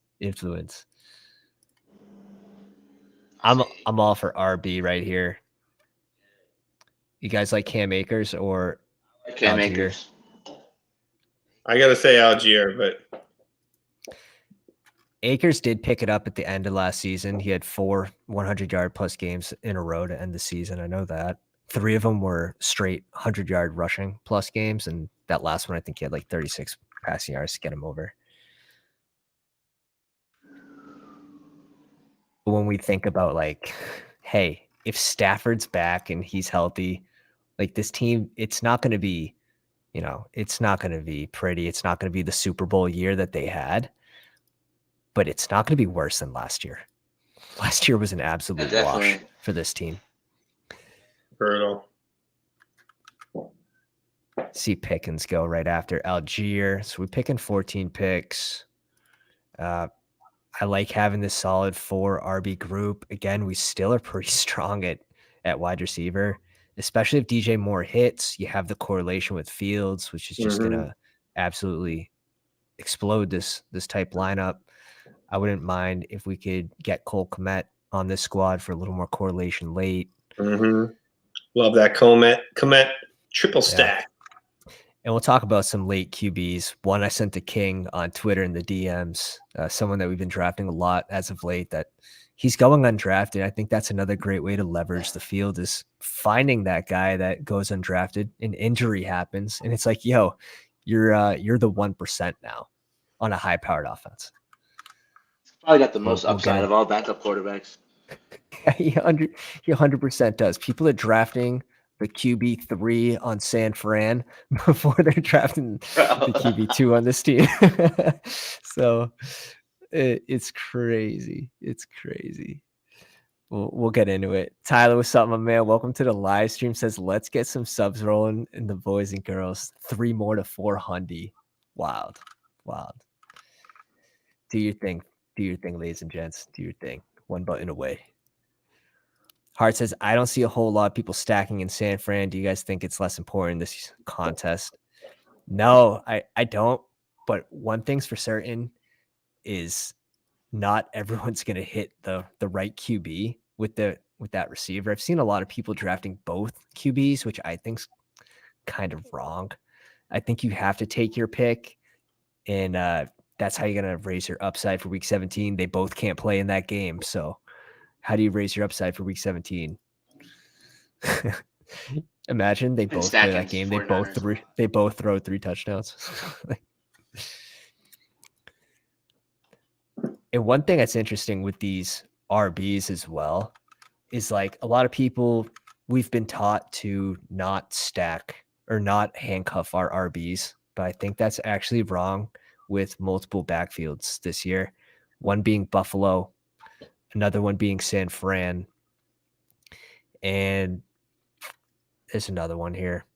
I'm all for RB right here. You guys like Cam Akers or Cam Akers? I gotta say Algier, but Akers did pick it up at the end of last season. He had 4 100-yard plus games in a row to end the season. I know that. 3 of them were straight 100-yard rushing plus games, and that last one I think he had like 36 passing yards to get him over. When we think about like, hey, if Stafford's back and he's healthy, like this team, it's not going to be, it's not going to be pretty. It's not going to be the Super Bowl year that they had, but it's not going to be worse than last year. Last year was an absolute wash for this team. Brutal. See Pickens go right after Algier. So we're picking 14 picks. I like having this solid 4 RB group. Again, we still are pretty strong at wide receiver, especially if DJ Moore hits. You have the correlation with Fields, which is just going to absolutely explode this type lineup. I wouldn't mind if we could get Cole Kmet on this squad for a little more correlation late. Love that Kmet triple stack. And we'll talk about some late QBs. One I sent to King on Twitter in the DMs, someone that we've been drafting a lot as of late, that he's going undrafted. I think that's another great way to leverage the field, is finding that guy that goes undrafted, an injury happens, and it's like, yo, you're the 1% now on a high-powered offense. Probably got the most upside of all backup quarterbacks. He 100% does. People are drafting the QB3 on San Fran before they're drafting the QB2 on this team. So it's crazy. It's crazy. We'll get into it. Tyler, what's up, my man? Welcome to the live stream. Says, let's get some subs rolling in the boys and girls. 3 more to 400. Wild. Do your thing. Do your thing, ladies and gents. Do your thing. One button away. Hart says, I don't see a whole lot of people stacking in San Fran. Do you guys think it's less important this contest? No, I don't. But one thing's for certain is not everyone's going to hit the right QB with that receiver. I've seen a lot of people drafting both QBs, which I think's kind of wrong. I think you have to take your pick, and that's how you're going to raise your upside for week 17. They both can't play in that game, so how do you raise your upside for week 17? Imagine they both play that game. They both throw 3 touchdowns. And one thing that's interesting with these RBs as well is, like, a lot of people, we've been taught to not stack or not handcuff our RBs, but I think that's actually wrong with multiple backfields this year. One being Buffalo, another one being San Fran, and there's another one here.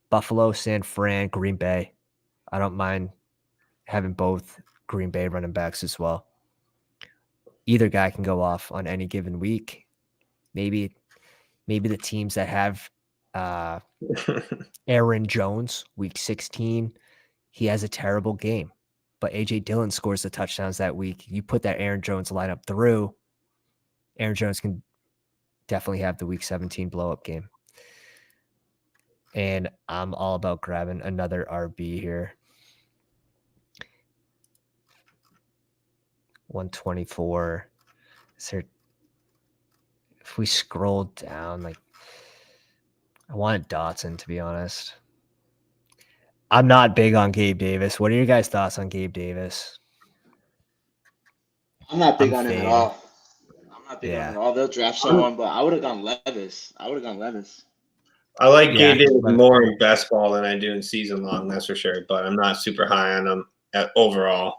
Buffalo, San Fran, Green Bay. I don't mind having both Green Bay running backs as well. Either guy can go off on any given week. Maybe the teams that have Aaron Jones, week 16, he has a terrible game, but A.J. Dillon scores the touchdowns that week. You put that Aaron Jones lineup through, Aaron Jones can definitely have the week 17 blow-up game. And I'm all about grabbing another RB here. 124. If we scroll down, like, I wanted Dotson, to be honest. I'm not big on Gabe Davis. What are your guys' thoughts on Gabe Davis? I'm not big on him at all. I'm not big on him at all. They'll draft someone, but I would have gone Levis. I like Gabe Davis more in best ball than I do in season long, that's for sure. But I'm not super high on him overall.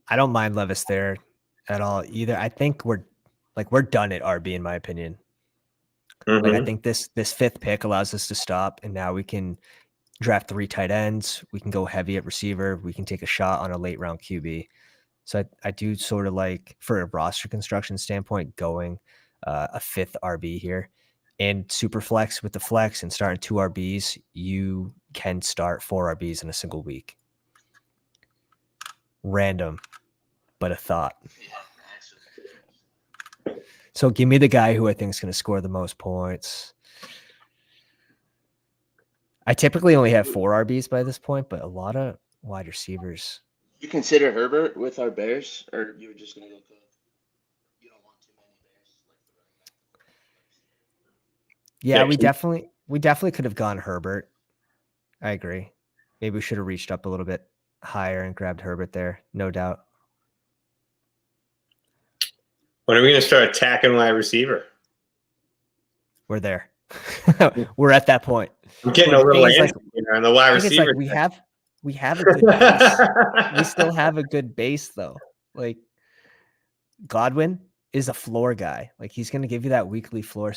I don't mind Levis there at all either. I think we're done at RB, in my opinion. Mm-hmm. Like, I think this 5th pick allows us to stop, and now we can draft 3 tight ends. We can go heavy at receiver. We can take a shot on a late round QB. So I do sort of like, for a roster construction standpoint, going a 5th RB here. And Superflex with the flex and starting 2 RBs, you can start 4 RBs in a single week. Random, but a thought. So give me the guy who I think is going to score the most points. I typically only have 4 RBs by this point, but a lot of wide receivers. You consider Herbert with our Bears, or you were just going to go Cook? You don't want too many Bears. Yeah, we definitely could have gone Herbert. I agree. Maybe we should have reached up a little bit higher and grabbed Herbert there, no doubt. When are we going to start attacking wide receiver? We're there. We're at that point. I'm getting a little antsy on the wide receiver. Like we have a good base. We still have a good base, though. Like, Godwin is a floor guy. Like, he's going to give you that weekly floor.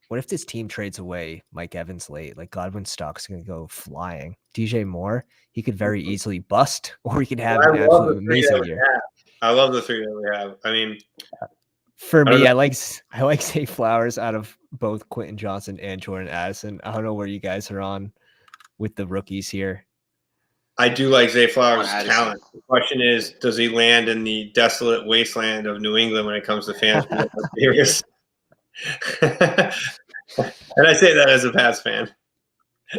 What if this team trades away Mike Evans late? Like, Godwin's stock's going to go flying. DJ Moore, he could very easily bust, or he could have an absolute amazing year. I love the 3 that we have. I mean, for me, I like Zay Flowers out of both Quentin Johnson and Jordan Addison. I don't know where you guys are on with the rookies here. I do like Zay Flowers' talent. The question is, does he land in the desolate wasteland of New England when it comes to fantasy? And I say that as a Pats fan.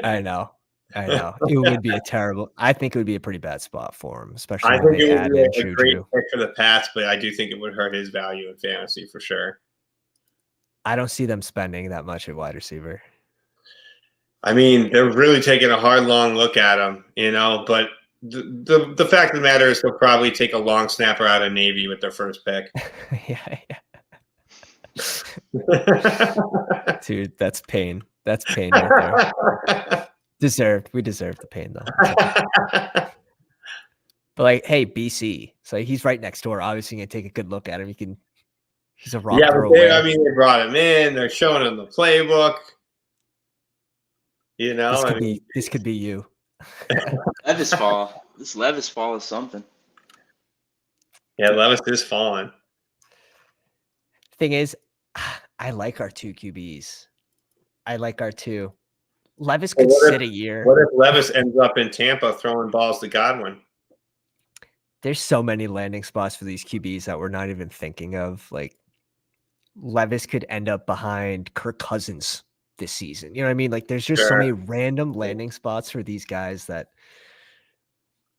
I know. It would be a terrible. I think it would be a pretty bad spot for him, especially I when think they it would add be in a great Juju. pick for the Pats, but I do think it would hurt his value in fantasy for sure. I don't see them spending that much at wide receiver. I mean, they're really taking a hard, long look at him, but the fact of the matter is they'll probably take a long snapper out of Navy with their first pick. Yeah. Dude, that's pain. That's pain right there. Deserved. We deserve the pain though. Okay. But like, hey, BC. So he's right next door. Obviously, you can take a good look at him. He's a rock throw away. I mean, they brought him in. They're showing him the playbook. This could be you. Levis fall. This Levis fall is something. Yeah, Levis is falling. Thing is, I like our 2 QBs. I like our 2. Levis could sit a year. What if Levis ends up in Tampa throwing balls to Godwin? There's so many landing spots for these QBs that we're not even thinking of. Like, Levis could end up behind Kirk Cousins this season. You know what I mean? Like, there's just so many random landing spots for these guys that,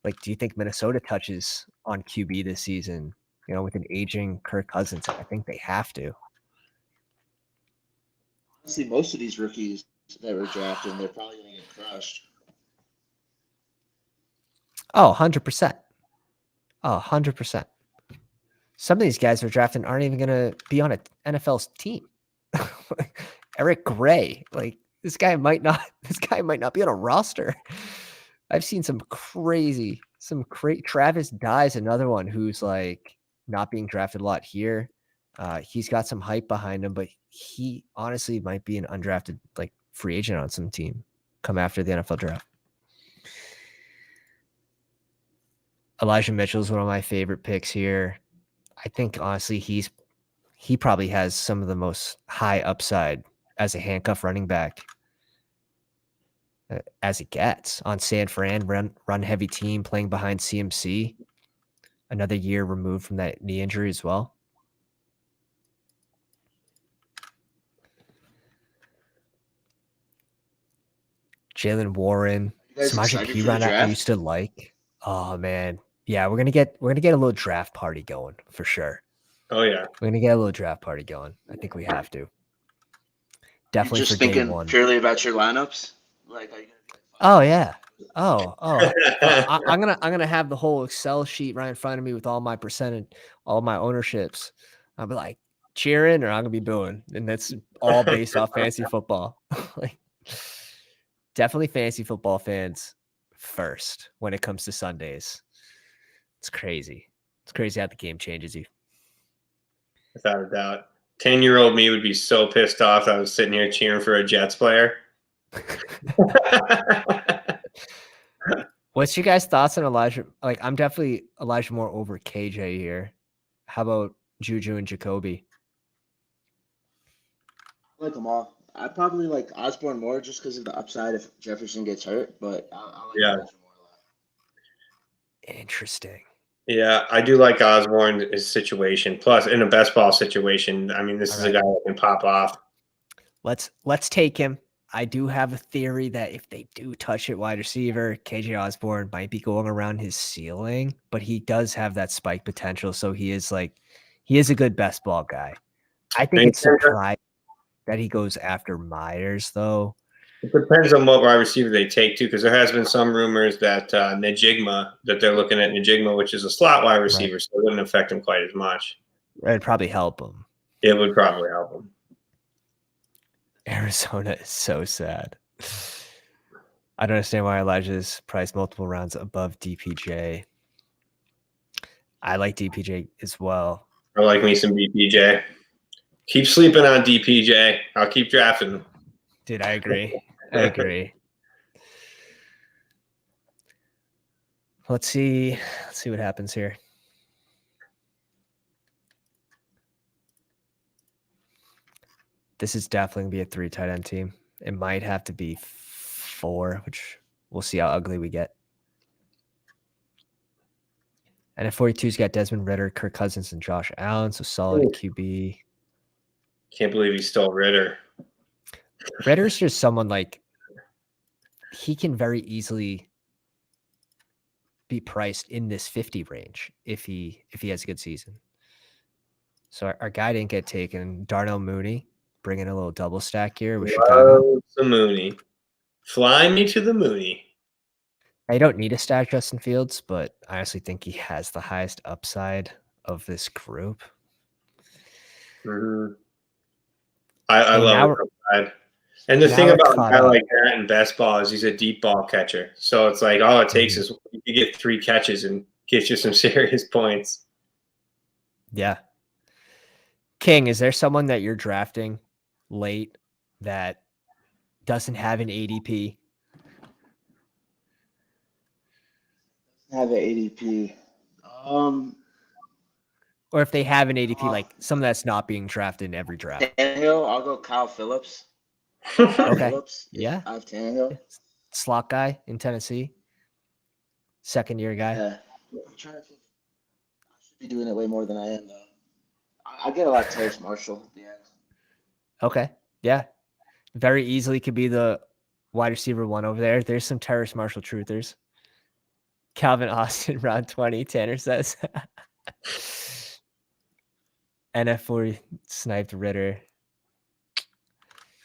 like, do you think Minnesota touches on QB this season? With an aging Kirk Cousins? I think they have to. See, most of these rookies that were drafted, they're probably going to get crushed. Oh, 100%. Oh, 100%. Some of these guys we're drafting aren't even going to be on an NFL's team. Eric Gray, like this guy might not be on a roster. I've seen some crazy. Travis Dye's another one who's like not being drafted a lot here. He's got some hype behind him, but he honestly might be an undrafted like free agent on some team come after the NFL draft. Elijah Mitchell is one of my favorite picks here. I think honestly he probably has some of the most high upside as a handcuff running back as it gets on San Fran, run heavy team playing behind CMC. Another year removed from that knee injury as well. Jalen Warren, Samaje Perine I used to like. Oh man. Yeah, we're gonna get a little draft party going for sure. Oh yeah. We're gonna get a little draft party going. I think we have to. Definitely You're just for thinking day one. Purely about your lineups? Like, are you gonna be like, oh yeah. I'm gonna have the whole Excel sheet right in front of me with all my percentage, all my ownerships. I'll be like cheering or I'm gonna be booing, and that's all based off fantasy football. Like, definitely fantasy football fans first when it comes to Sundays. It's crazy. It's crazy how the game changes you. Without a doubt. 10-year-old me would be so pissed off I was sitting here cheering for a Jets player. What's your guys' thoughts on Elijah? Like, I'm definitely Elijah Moore over KJ here. How about Juju and Jacoby? I like them all. I probably like Osborne more just because of the upside if Jefferson gets hurt, but I like Elijah Moore a lot. Interesting. Yeah, I do like Osborne's situation. Plus, in a best ball situation, I mean, this is a guy that can pop off. Let's take him. I do have a theory that if they do touch it wide receiver, KJ Osborne might be going around his ceiling, but he does have that spike potential. So he is a good best ball guy. I think it's surprising that he goes after Myers, though. It depends on what wide receiver they take, too, because there has been some rumors that that they're looking at Najigma, which is a slot wide receiver, so it wouldn't affect him quite as much. It'd probably help him. It would probably help him. Arizona is so sad. I don't understand why Elijah's priced multiple rounds above DPJ. I like DPJ as well. I like me some DPJ. Keep sleeping on DPJ. I'll keep drafting them. Dude, I agree. I agree. Let's see what happens here. This is definitely going to be a 3 tight end team. It might have to be 4, which we'll see how ugly we get. And at 42's got Desmond Ridder, Kirk Cousins, and Josh Allen. So solid QB. Can't believe he stole Ridder. Ritter's just someone like he can very easily be priced in this 50 range if he has a good season. So our guy didn't get taken. Darnell Mooney bringing a little double stack here with Chicago. Love the Mooney. Fly me to the Mooney. I don't need to stack Justin Fields, but I honestly think he has the highest upside of this group. Mm-hmm. I love it. Upside. And the thing about a guy like that in best ball is he's a deep ball catcher. So it's like all it takes is you get 3 catches and gets you some serious points. Yeah. King, is there someone that you're drafting late that doesn't have an ADP? Have an ADP. Or if they have an ADP, like someone that's not being drafted in every draft. Tannehill, I'll go Kyle Phillips. Okay. Phillips, yeah. I have Tannehill. Slot guy in Tennessee. Second year guy. Yeah. I'm trying to think. I should be doing it way more than I am, though. I get a lot of Terrace Marshall at the end. Okay. Yeah. Very easily could be the wide receiver 1 over there. There's some Terrace Marshall truthers. Calvin Austin, round 20, Tanner says. NF4 sniped Ritter.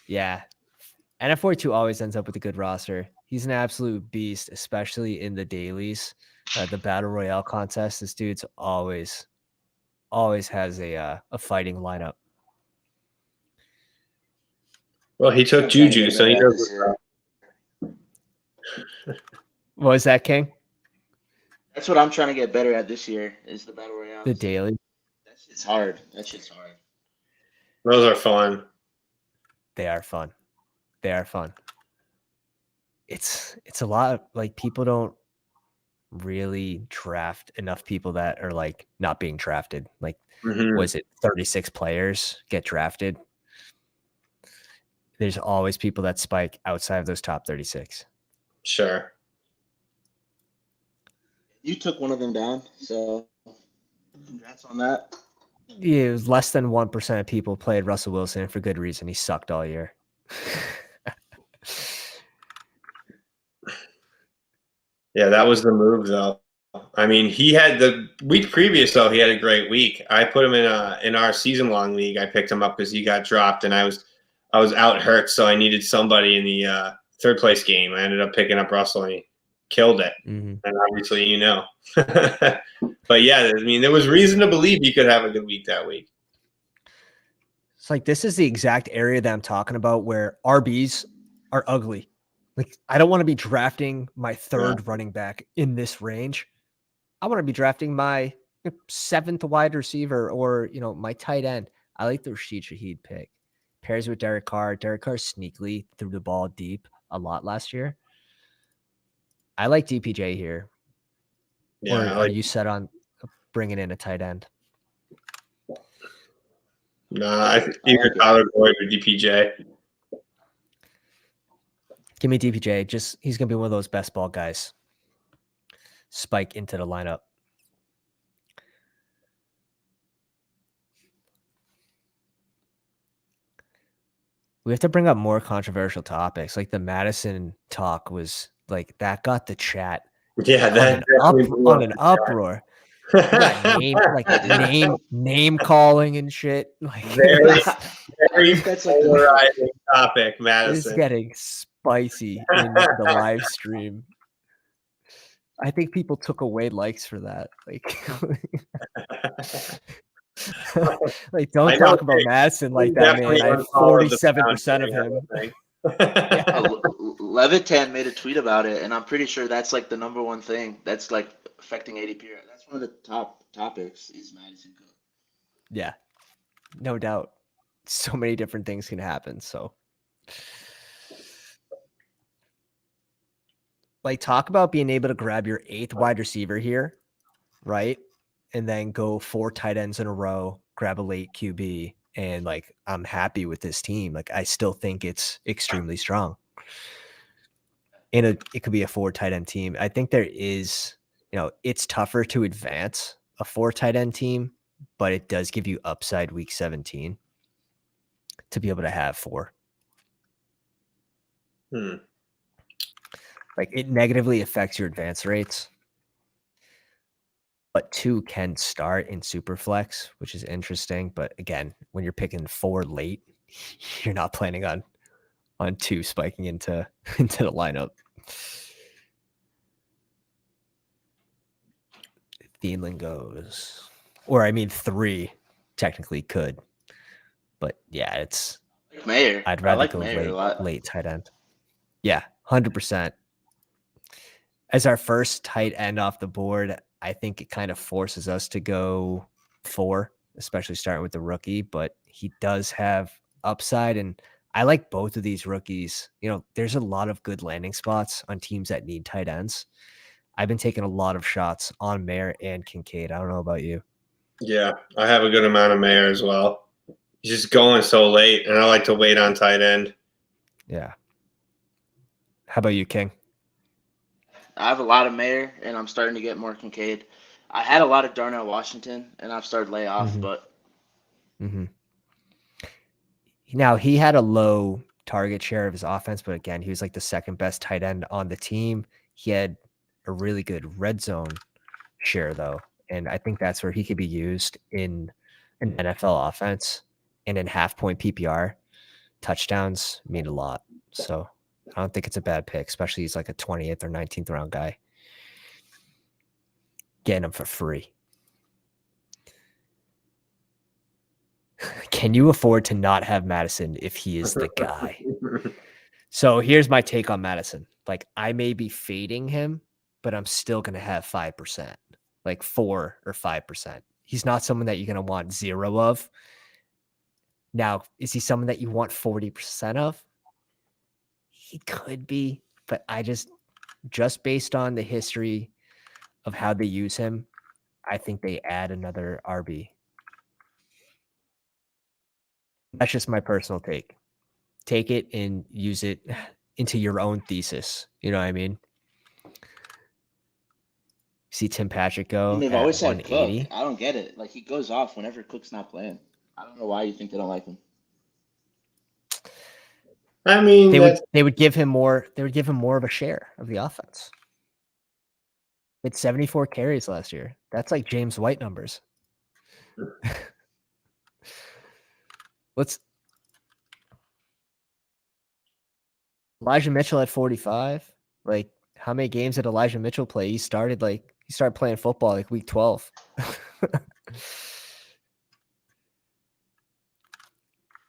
Yeah. NF42 always ends up with a good roster. He's an absolute beast, especially in the dailies. The Battle Royale contest. This dude's always has a fighting lineup. Well, he took Juju, so he knows. What was that, King? That's what I'm trying to get better at this year is the Battle Royale. The daily. That shit's hard. That shit's hard. Those are fun. They are fun. They are fun. It's a lot of, like, people don't really draft enough people that are like not being drafted. Like, was it 36 players get drafted? There's always people that spike outside of those top 36. Sure. You took one of them down, so congrats on that. Yeah, it was less than 1% of people played Russell Wilson, and for good reason. He sucked all year. Yeah, that was the move, though. I mean, he had the week previous, though. He had a great week. I put him in our season-long league. I picked him up because he got dropped, and I was out hurt, so I needed somebody in the third place game. I ended up picking up Russell, and he killed it. And obviously, you know. But yeah, I mean, there was reason to believe he could have a good week that week. It's like, this is the exact area that I'm talking about where RBs are ugly. Like, I don't want to be drafting my third running back in this range. I want to be drafting my 7th wide receiver or, you know, my tight end. I like the Rashid Shaheed pick. Pairs with Derek Carr. Derek Carr sneakily threw the ball deep a lot last year. I like DPJ here. Yeah, or are you set on bringing in a tight end? No, I think either Tyler Boyd or DPJ. Give me DPJ. He's going to be one of those best ball guys. Spike into the lineup. We have to bring up more controversial topics. Like the Madison talk was like, that got the chat on an uproar. We got name calling and shit. Like, very polarizing topic, Madison. It's getting spicy in the live stream. I think people took away likes for that. Like, don't talk about Madison like that, man. I have 47% of him. Levitan made a tweet about it, and I'm pretty sure that's like the number one thing that's like affecting ADP. That's one of the top topics is Madison Cook. Yeah, no doubt. So many different things can happen. So, like, talk about being able to grab your 8th wide receiver here, right? And then go 4 tight ends in a row, grab a late QB, and like, I'm happy with this team. Like, I still think it's extremely strong. And it could be a 4 tight end team. I think there is, you know, it's tougher to advance a 4 tight end team, but it does give you upside week 17 to be able to have 4. Like it negatively affects your advance rates. But 2 can start in Superflex, which is interesting. But again, when you're picking 4 late, you're not planning on 2 spiking into the lineup. Thielen goes, or I mean 3 technically could, but yeah, it's Mayer. I'd rather like go Mayer a lot. late tight end. Yeah, 100%. As our first tight end off the board, I think it kind of forces us to go 4, especially starting with the rookie, but he does have upside, and I like both of these rookies. You know, there's a lot of good landing spots on teams that need tight ends. I've been taking a lot of shots on Mayer and Kincaid. I don't know about you. Yeah, I have a good amount of Mayer as well. He's just going so late, and I like to wait on tight end. Yeah. How about you, King? I have a lot of Mayer, and I'm starting to get more Kincaid. I had a lot of Darnell Washington, and I've started lay off, but Now he had a low target share of his offense, but again, he was like the second best tight end on the team. He had a really good red zone share though, and I think that's where he could be used in an NFL offense and in half-point PPR. Touchdowns mean a lot, so I don't think it's a bad pick, especially he's like a 20th or 19th round guy. Getting him for free. Can you afford to not have Madison if he is the guy? So here's my take on Madison. Like I may be fading him, but I'm still going to have 5%, like 4 or 5%. He's not someone that you're going to want 0 of. Now, is he someone that you want 40% of? He could be, but I just based on the history of how they use him, I think they add another RB. That's just my personal take. Take it and use it into your own thesis. You know what I mean? See Tim Patrick go they've at always had 180. Cook. I don't get it. Like he goes off whenever Cook's not playing. I don't know why you think they don't like him. I mean, they would give him more. They would give him more of a share of the offense. It's 74 carries last year. That's like James White numbers. Elijah Mitchell at 45. Like, how many games did Elijah Mitchell play? He started playing football like week 12.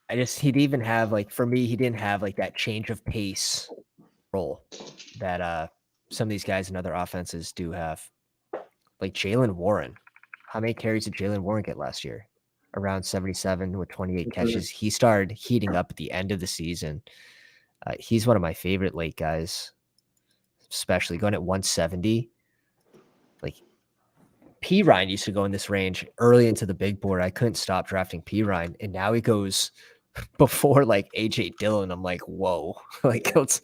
He'd even have like, for me, he didn't have like that change of pace role that some of these guys in other offenses do have. Like Jaylen Warren. How many carries did Jaylen Warren get last year? Around 77 with 28 catches. He started heating up at the end of the season. He's one of my favorite late guys, especially going at 170. Like P. Ryan used to go in this range early into the big board. I couldn't stop drafting P. Ryan, and now he goes before like AJ Dillon. I'm like, whoa! Like let's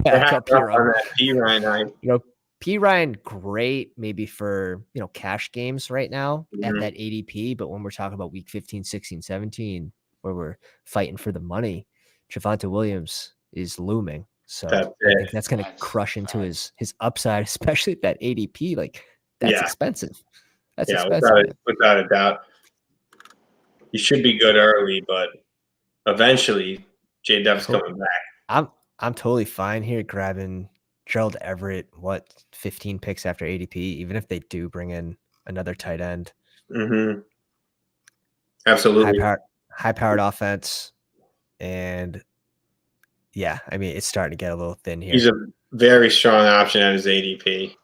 back up here on that P. Ryan. P. Ryan, great maybe for cash games right now at that ADP, but when we're talking about week 15, 16, 17, where we're fighting for the money, Javonte Williams is looming. So I think that's going to crush into his upside, especially at that ADP. Like that's expensive. That's expensive. Without a doubt. He should be good early, but eventually J-Dub's coming back. I'm totally fine here grabbing Gerald Everett, 15 picks after ADP, even if they do bring in another tight end. Absolutely. High-powered offense. And yeah, I mean, it's starting to get a little thin here. He's a very strong option at his ADP.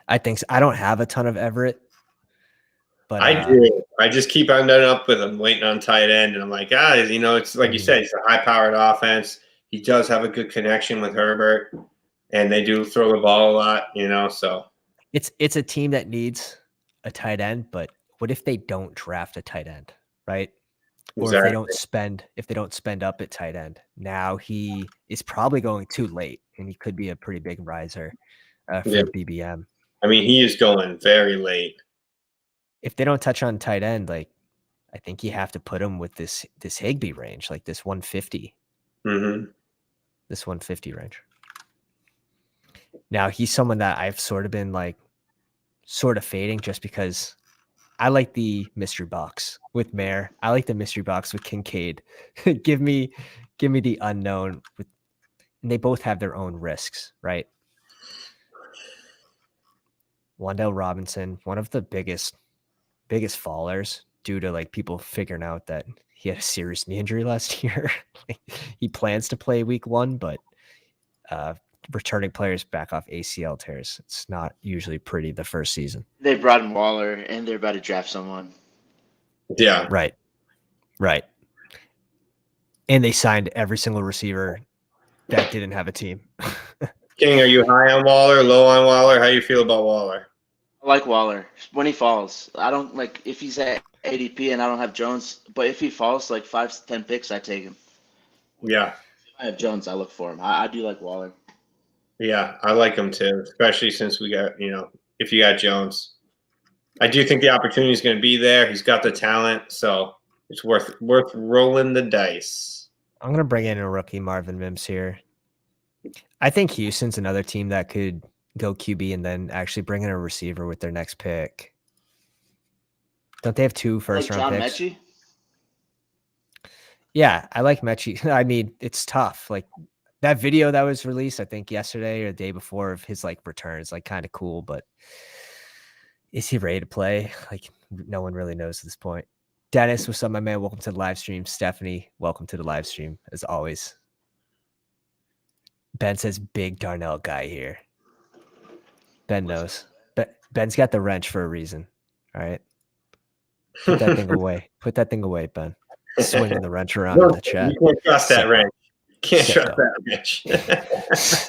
I think so. I don't have a ton of Everett, but I do. I just keep ending up with him waiting on tight end, and I'm like, it's like you said, it's a high-powered offense. He does have a good connection with Herbert, and they do throw the ball a lot, so. It's a team that needs a tight end, but what if they don't draft a tight end, right? Or if they don't spend up at tight end? Now he is probably going too late, and he could be a pretty big riser for BBM. I mean, he is going very late. If they don't touch on tight end, like I think you have to put him with this Higbee range, like this 150. This 150 range. Now he's someone that I've sort of been like sort of fading just because I like the mystery box with Mare. I like the mystery box with Kincaid. give me the unknown with, and they both have their own risks, right? Wandale Robinson, one of the biggest fallers due to like people figuring out that he had a serious knee injury last year. Like, he plans to play week 1, but returning players back off ACL tears. It's not usually pretty the first season. They brought in Waller, and they're about to draft someone. Yeah. Right. And they signed every single receiver that didn't have a team. King, are you high on Waller, low on Waller? How you feel about Waller? I like Waller when he falls. I don't like if he's at ADP and I don't have Jones, but if he falls like 5 to 10 picks, I take him. Yeah. If I have Jones, I look for him. I do like Waller. Yeah, I like him too, especially since we got, if you got Jones. I do think the opportunity is going to be there. He's got the talent, so it's worth rolling the dice. I'm going to bring in a rookie, Marvin Mims, here. I think Houston's another team that could go QB and then actually bring in a receiver with their next pick. Don't they have 2 first-round picks? Mechie? Yeah, I like Mechie. I mean, it's tough. Like, that video that was released, I think yesterday or the day before, of his like returns, like kind of cool, but is he ready to play? Like, no one really knows at this point. Dennis, what's up, my man? Welcome to the live stream. Stephanie, welcome to the live stream as always. Ben says big Darnell guy here. Ben knows. Ben's got the wrench for a reason. All right. Put that thing away. Put that thing away, Ben. Swinging the wrench around in the chat. You can't trust that wrench. Can't trust that wrench.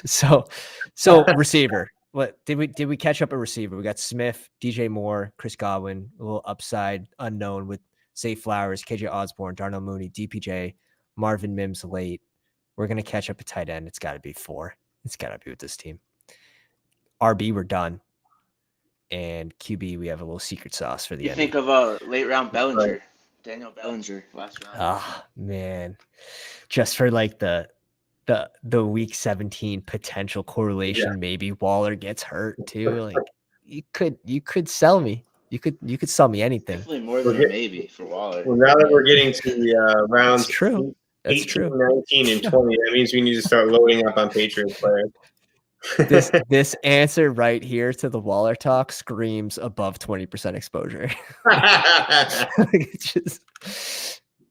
So receiver. What did we catch up a receiver? We got Smith, DJ Moore, Chris Godwin, a little upside unknown with Zay Flowers, KJ Osborne, Darnell Mooney, DPJ, Marvin Mims late. We're gonna catch up a tight end. It's got to be 4. It's got to be with this team. RB, we're done. And QB, we have a little secret sauce for the end. You think of a late round Bellinger, right. Daniel Bellinger last round. Oh man, just for like the week 17 potential correlation, maybe Waller gets hurt too. Like you could sell me. You could sell me anything. Definitely more than a maybe for Waller. Well, now that we're getting to the rounds, That's true. That's 18, true. 19, and 20, that means we need to start loading up on Patriots players. This answer right here to the Waller talk screams above 20% exposure.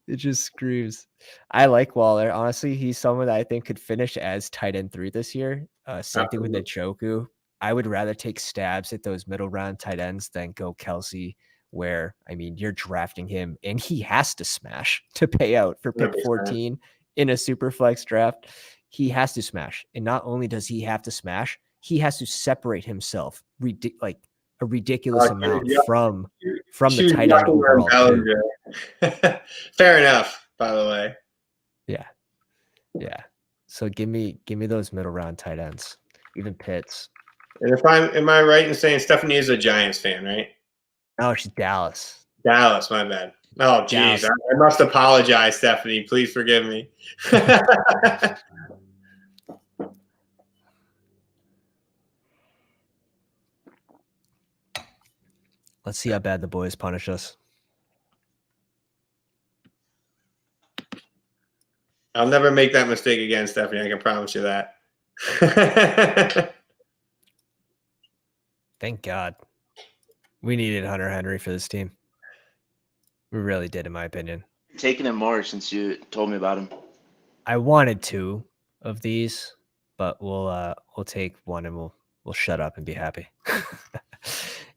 it just screams. I like Waller. Honestly, he's someone that I think could finish as tight end 3 this year. Same thing with Njoku. I would rather take stabs at those middle round tight ends than go Kelsey, where, I mean, you're drafting him and he has to smash to pay out for pick 14 in a Superflex draft. He has to smash. And not only does he have to smash, he has to separate himself like a ridiculous amount from the tight end overall. Fair enough, by the way. Yeah. So give me those middle round tight ends, even Pitts. And am I right in saying Stephanie is a Giants fan, right? No, she's Dallas. Dallas, my bad. Oh, geez. I must apologize, Stephanie. Please forgive me. Let's see how bad the boys punish us. I'll never make that mistake again, Stephanie. I can promise you that. Thank God. We needed Hunter Henry for this team. We really did, in my opinion. Taking him more since you told me about him. I wanted 2 of these, but we'll take one and we'll shut up and be happy.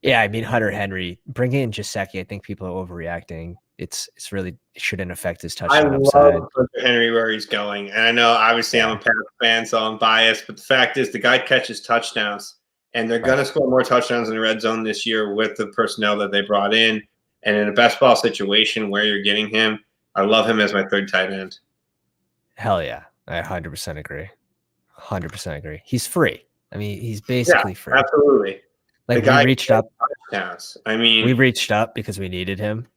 Yeah, I mean, Hunter Henry, bringing in Gesicki, I think people are overreacting. It's really, it shouldn't affect his touchdown upside. I love Hunter Henry where he's going. And I know, obviously, I'm a Pats fan, so I'm biased. But the fact is, the guy catches touchdowns. And they're going to score more touchdowns in the red zone this year with the personnel that they brought in. And in a best ball situation where you're getting him, I love him as my 3rd tight end. Hell yeah. I 100% agree. 100% agree. He's free. I mean, he's basically free. Absolutely. Like, we reached up. I mean, we reached up because we needed him.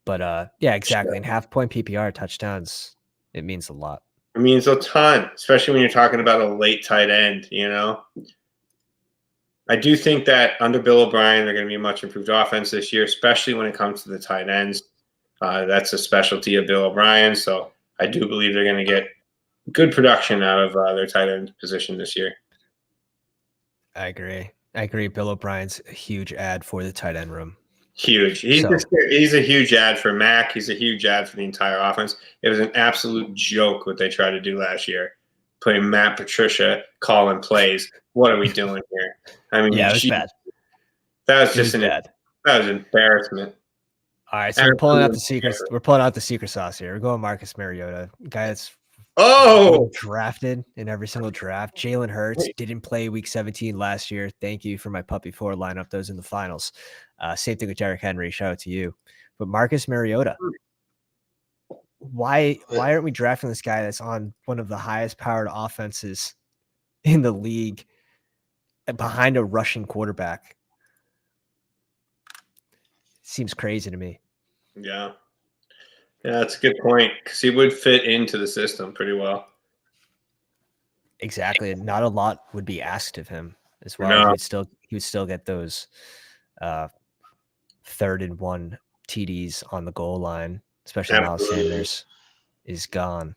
But yeah, exactly. In half-point PPR touchdowns, it means a lot. It means a ton, especially when you're talking about a late tight end, I do think that under Bill O'Brien, they're going to be a much improved offense this year, especially when it comes to the tight ends. That's a specialty of Bill O'Brien. So I do believe they're going to get good production out of their tight end position this year. I agree. Bill O'Brien's a huge ad for the tight end room. Huge. He's a huge ad for Mac. He's a huge ad for the entire offense. It was an absolute joke what they tried to do last year, putting Matt Patricia calling plays. What are we doing here? I mean, yeah, it was bad. That was just that was an embarrassment. All right, so we're pulling out the secrets. We're pulling out the secret sauce here. We're going Marcus Mariota, guy that's drafted in every single draft. Jalen Hurts didn't play week 17 last year. Thank you for my puppy 4 lineup. Those in the finals. Same thing with Derrick Henry. Shout out to you. But Marcus Mariota, why aren't we drafting this guy that's on one of the highest powered offenses in the league behind a rushing quarterback? Seems crazy to me. Yeah. Yeah, that's a good point because he would fit into the system pretty well. Exactly. Not a lot would be asked of him as well. No. He would still get those 3rd and 1 TDs on the goal line, especially now Sanders is gone.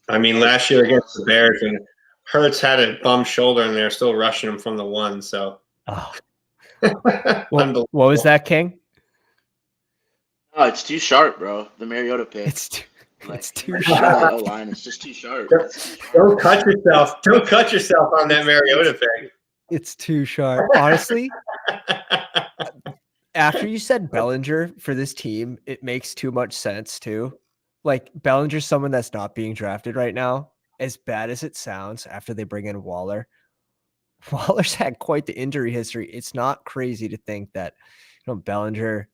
I mean, last year against the Bears, and Hurts had a bum shoulder, and they're still rushing him from the 1. So, what was that, King? Oh, it's too sharp, bro. The Mariota pick. It's too sharp. O line. It's just too sharp. Don't cut yourself. Don't cut yourself on that Mariota pick. It's too sharp. Honestly, after you said Bellinger for this team, it makes too much sense too. Like Bellinger's someone that's not being drafted right now. As bad as it sounds, after they bring in Waller's had quite the injury history. It's not crazy to think that Bellinger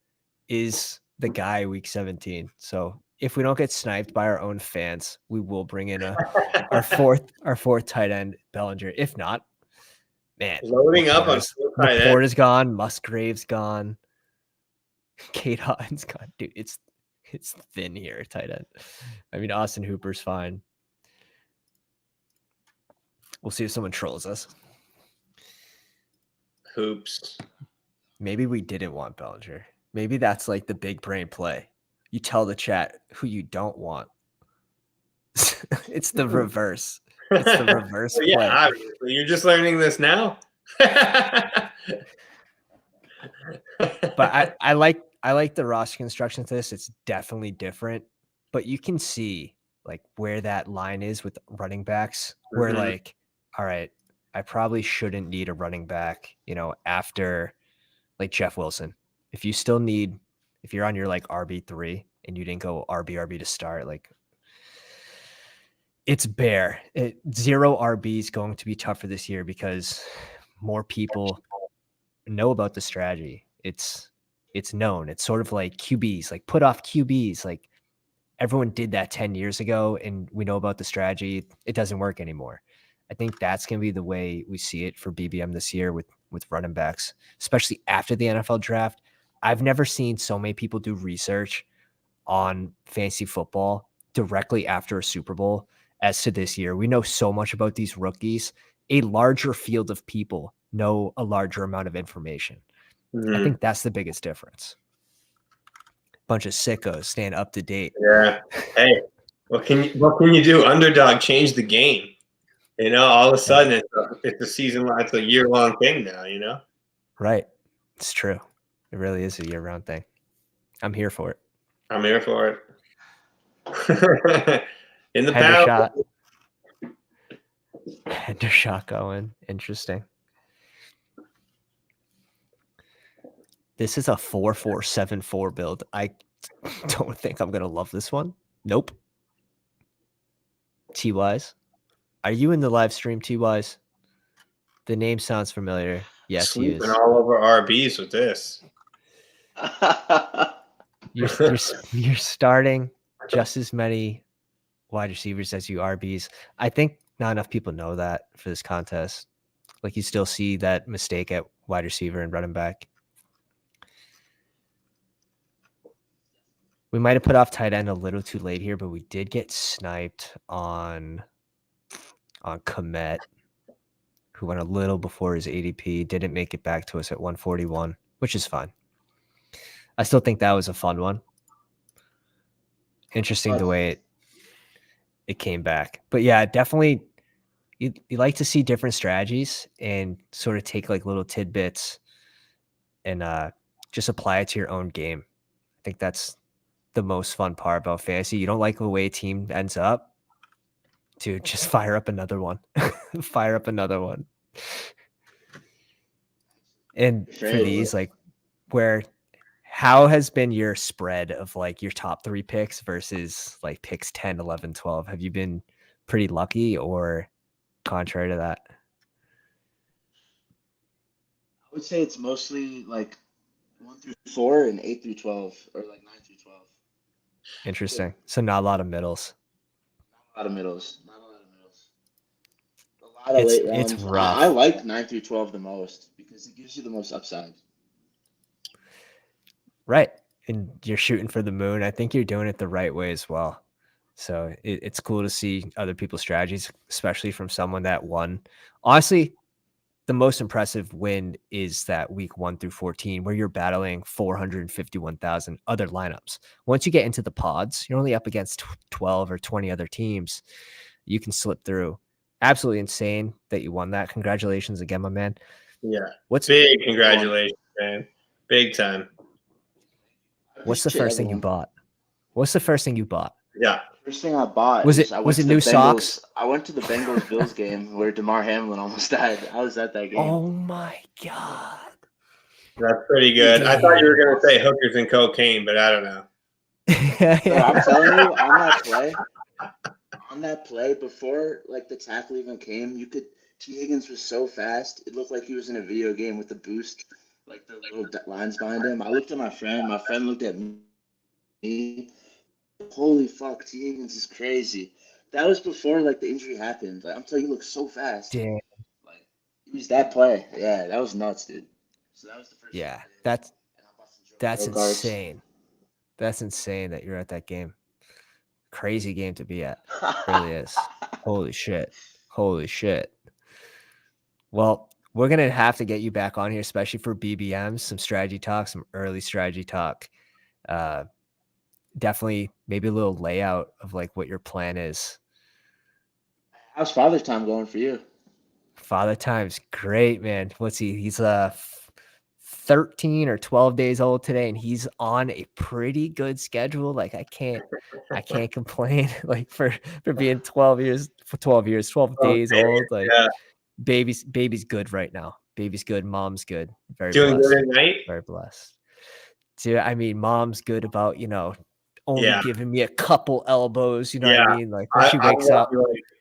is the guy week 17. So if we don't get sniped by our own fans, we will bring in our fourth tight end, Bellinger. If not, man, loading up on Laporta's gone, Musgrave's gone, Kate Hutton's gone. Dude, it's thin here, tight end. I mean, Austin Hooper's fine. We'll see if someone trolls us. Hoops. Maybe we didn't want Bellinger. Maybe that's like the big brain play. You tell the chat who you don't want. It's the reverse. It's the reverse play. Yeah, obviously. You're just learning this now. But I like the roster construction to this. It's definitely different. But you can see like where that line is with running backs. Where like, all right, I probably shouldn't need a running back, after like Jeff Wilson. If you're on your like RB3 and you didn't go RB to start, like it's bare. 0 RB is going to be tougher this year because more people know about the strategy. It's known. It's sort of like QBs, like put off QBs. Like everyone did that 10 years ago and we know about the strategy. It doesn't work anymore. I think that's going to be the way we see it for BBM this year with running backs, especially after the NFL draft. I've never seen so many people do research on fantasy football directly after a Super Bowl as to this year. We know so much about these rookies. A larger field of people know a larger amount of information. I think that's the biggest difference. Bunch of sickos staying up to date. Yeah. Hey, what can you do? Underdog changed the game. All of a sudden it's a season, it's a year-long thing now, Right. It's true. It really is a year-round thing. I'm here for it. I'm here for it. In the Header shot going. Interesting. This is a 4-4-7-4 build. I don't think I'm going to love this one. Nope. T-Wise. Are you in the live stream, T-Wise? The name sounds familiar. Yes, he is. All over RBs with this. You're starting just as many wide receivers as you RBs. I think not enough people know that for this contest. Like you still see that mistake at wide receiver and running back. We might have put off tight end a little too late here, but we did get sniped on Komet, who went a little before his ADP, didn't make it back to us at 141, which is fine. I still think that was a fun one. Interesting the way it came back. But yeah, definitely you like to see different strategies and sort of take like little tidbits and just apply it to your own game. I think that's the most fun part about fantasy. You don't like the way a team ends up, dude, just fire up another one. Fire up another one. And for these, like, how has been your spread of like your top 3 picks versus like picks 10, 11, 12? Have you been pretty lucky or contrary to that? I would say it's mostly like 1 through 4 and 8 through 12, or like 9 through 12. Interesting. So not a lot of middles. Not a lot of middles. Not a lot of middles. A lot of late rounds. It's rough. I like 9 through 12 the most because it gives you the most upside. Right. And you're shooting for the moon. I think you're doing it the right way as well. So it's cool to see other people's strategies, especially from someone that won. Honestly, the most impressive win is that week 1 through 14, where you're battling 451,000 other lineups. Once you get into the pods, you're only up against 12 or 20 other teams. You can slip through. Absolutely insane that you won that. Congratulations again, my man. Yeah. Big congratulations, man. Big time. What's the first thing you bought? What's the first thing you bought? Yeah. First thing I bought was it new socks? I went to the Bengals Bills game where DeMar Hamlin almost died. I was at that game. Oh my god, that's pretty good. I thought you were gonna say hookers and cocaine, but I don't know. So I'm telling you, on that play before like the tackle even came, T. Higgins was so fast. It looked like he was in a video game with the boost, like the little lines behind him. I looked at my friend. My friend looked at me. Holy fuck, T. Higgins is crazy. That was before like the injury happened. Like I'm telling you, he looked so fast. Damn. Like it was that play. Yeah, that was nuts, dude. So that was the first. Yeah, that's insane. That's insane that you're at that game. Crazy game to be at. It really is. Holy shit. Holy shit. Well, we're gonna have to get you back on here, especially for BBM, some strategy talk, some early strategy talk. Definitely maybe a little layout of like what your plan is. How's Father's Time going for you? Father Time's great, man. What's he? He's 13 or 12 days old today, and he's on a pretty good schedule. Like I can't complain. Like for being 12 days old. Like yeah. baby's good right now. Baby's good. Mom's good. Very doing blessed. good at night. Very blessed. Dude, I mean, mom's good about only giving me a couple elbows. You know what I mean? Like when she wakes up.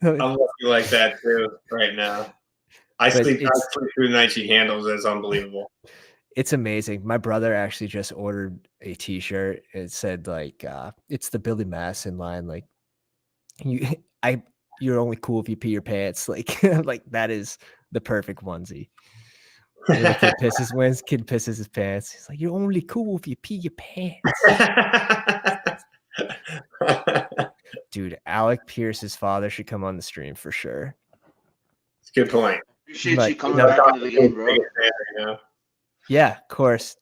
I'm lucky like that too right now. I sleep through the night. She handles it. It's unbelievable. It's amazing. My brother actually just ordered a t-shirt. It said like it's the Billy Madison line. Like you're only cool if you pee your pants. Like like that is the perfect onesie. When the kid pisses his pants. He's like, you're only cool if you pee your pants. Dude, Alec Pierce's father should come on the stream for sure. It's a good point. Appreciate you coming back into the game, bro. Yeah, of course.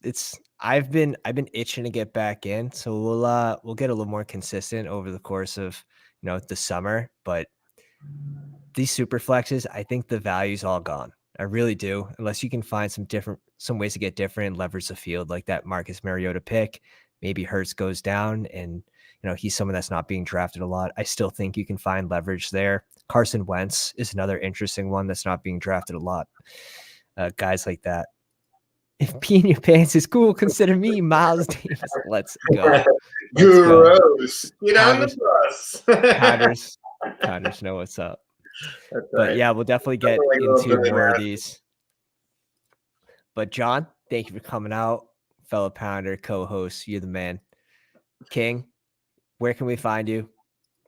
I've been itching to get back in, so we'll get a little more consistent over the course of the summer. But these super flexes, I think the value's all gone. I really do. Unless you can find some ways to get different and leverage the field, like that Marcus Mariota pick. Maybe Hurts goes down, and he's someone that's not being drafted a lot. I still think you can find leverage there. Carson Wentz is another interesting one that's not being drafted a lot. Guys like that. If peeing your pants is cool, consider me Miles Davis. Let's go. Gross. Get on the bus. Connors know what's up. That's but right. Yeah, we'll definitely get into more of these. But John, thank you for coming out. Fellow Pounder, co-host, you're the man. King, where can we find you?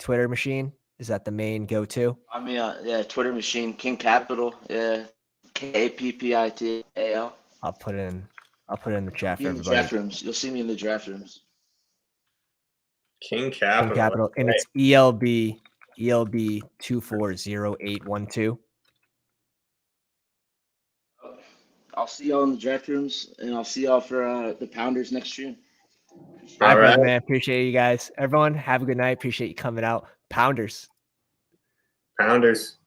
Twitter machine? Is that the main go-to? I mean, Twitter machine, King Capital, yeah, KPPITAL. I'll put it in the chat for everybody. In the draft rooms. You'll see me in the draft rooms. King Capital. And it's ELB 240812. I'll see y'all in the draft rooms, and I'll see y'all for the Pounders next year. All right, right. man. Appreciate you guys. Everyone, have a good night. Appreciate you coming out. Pounders. Pounders.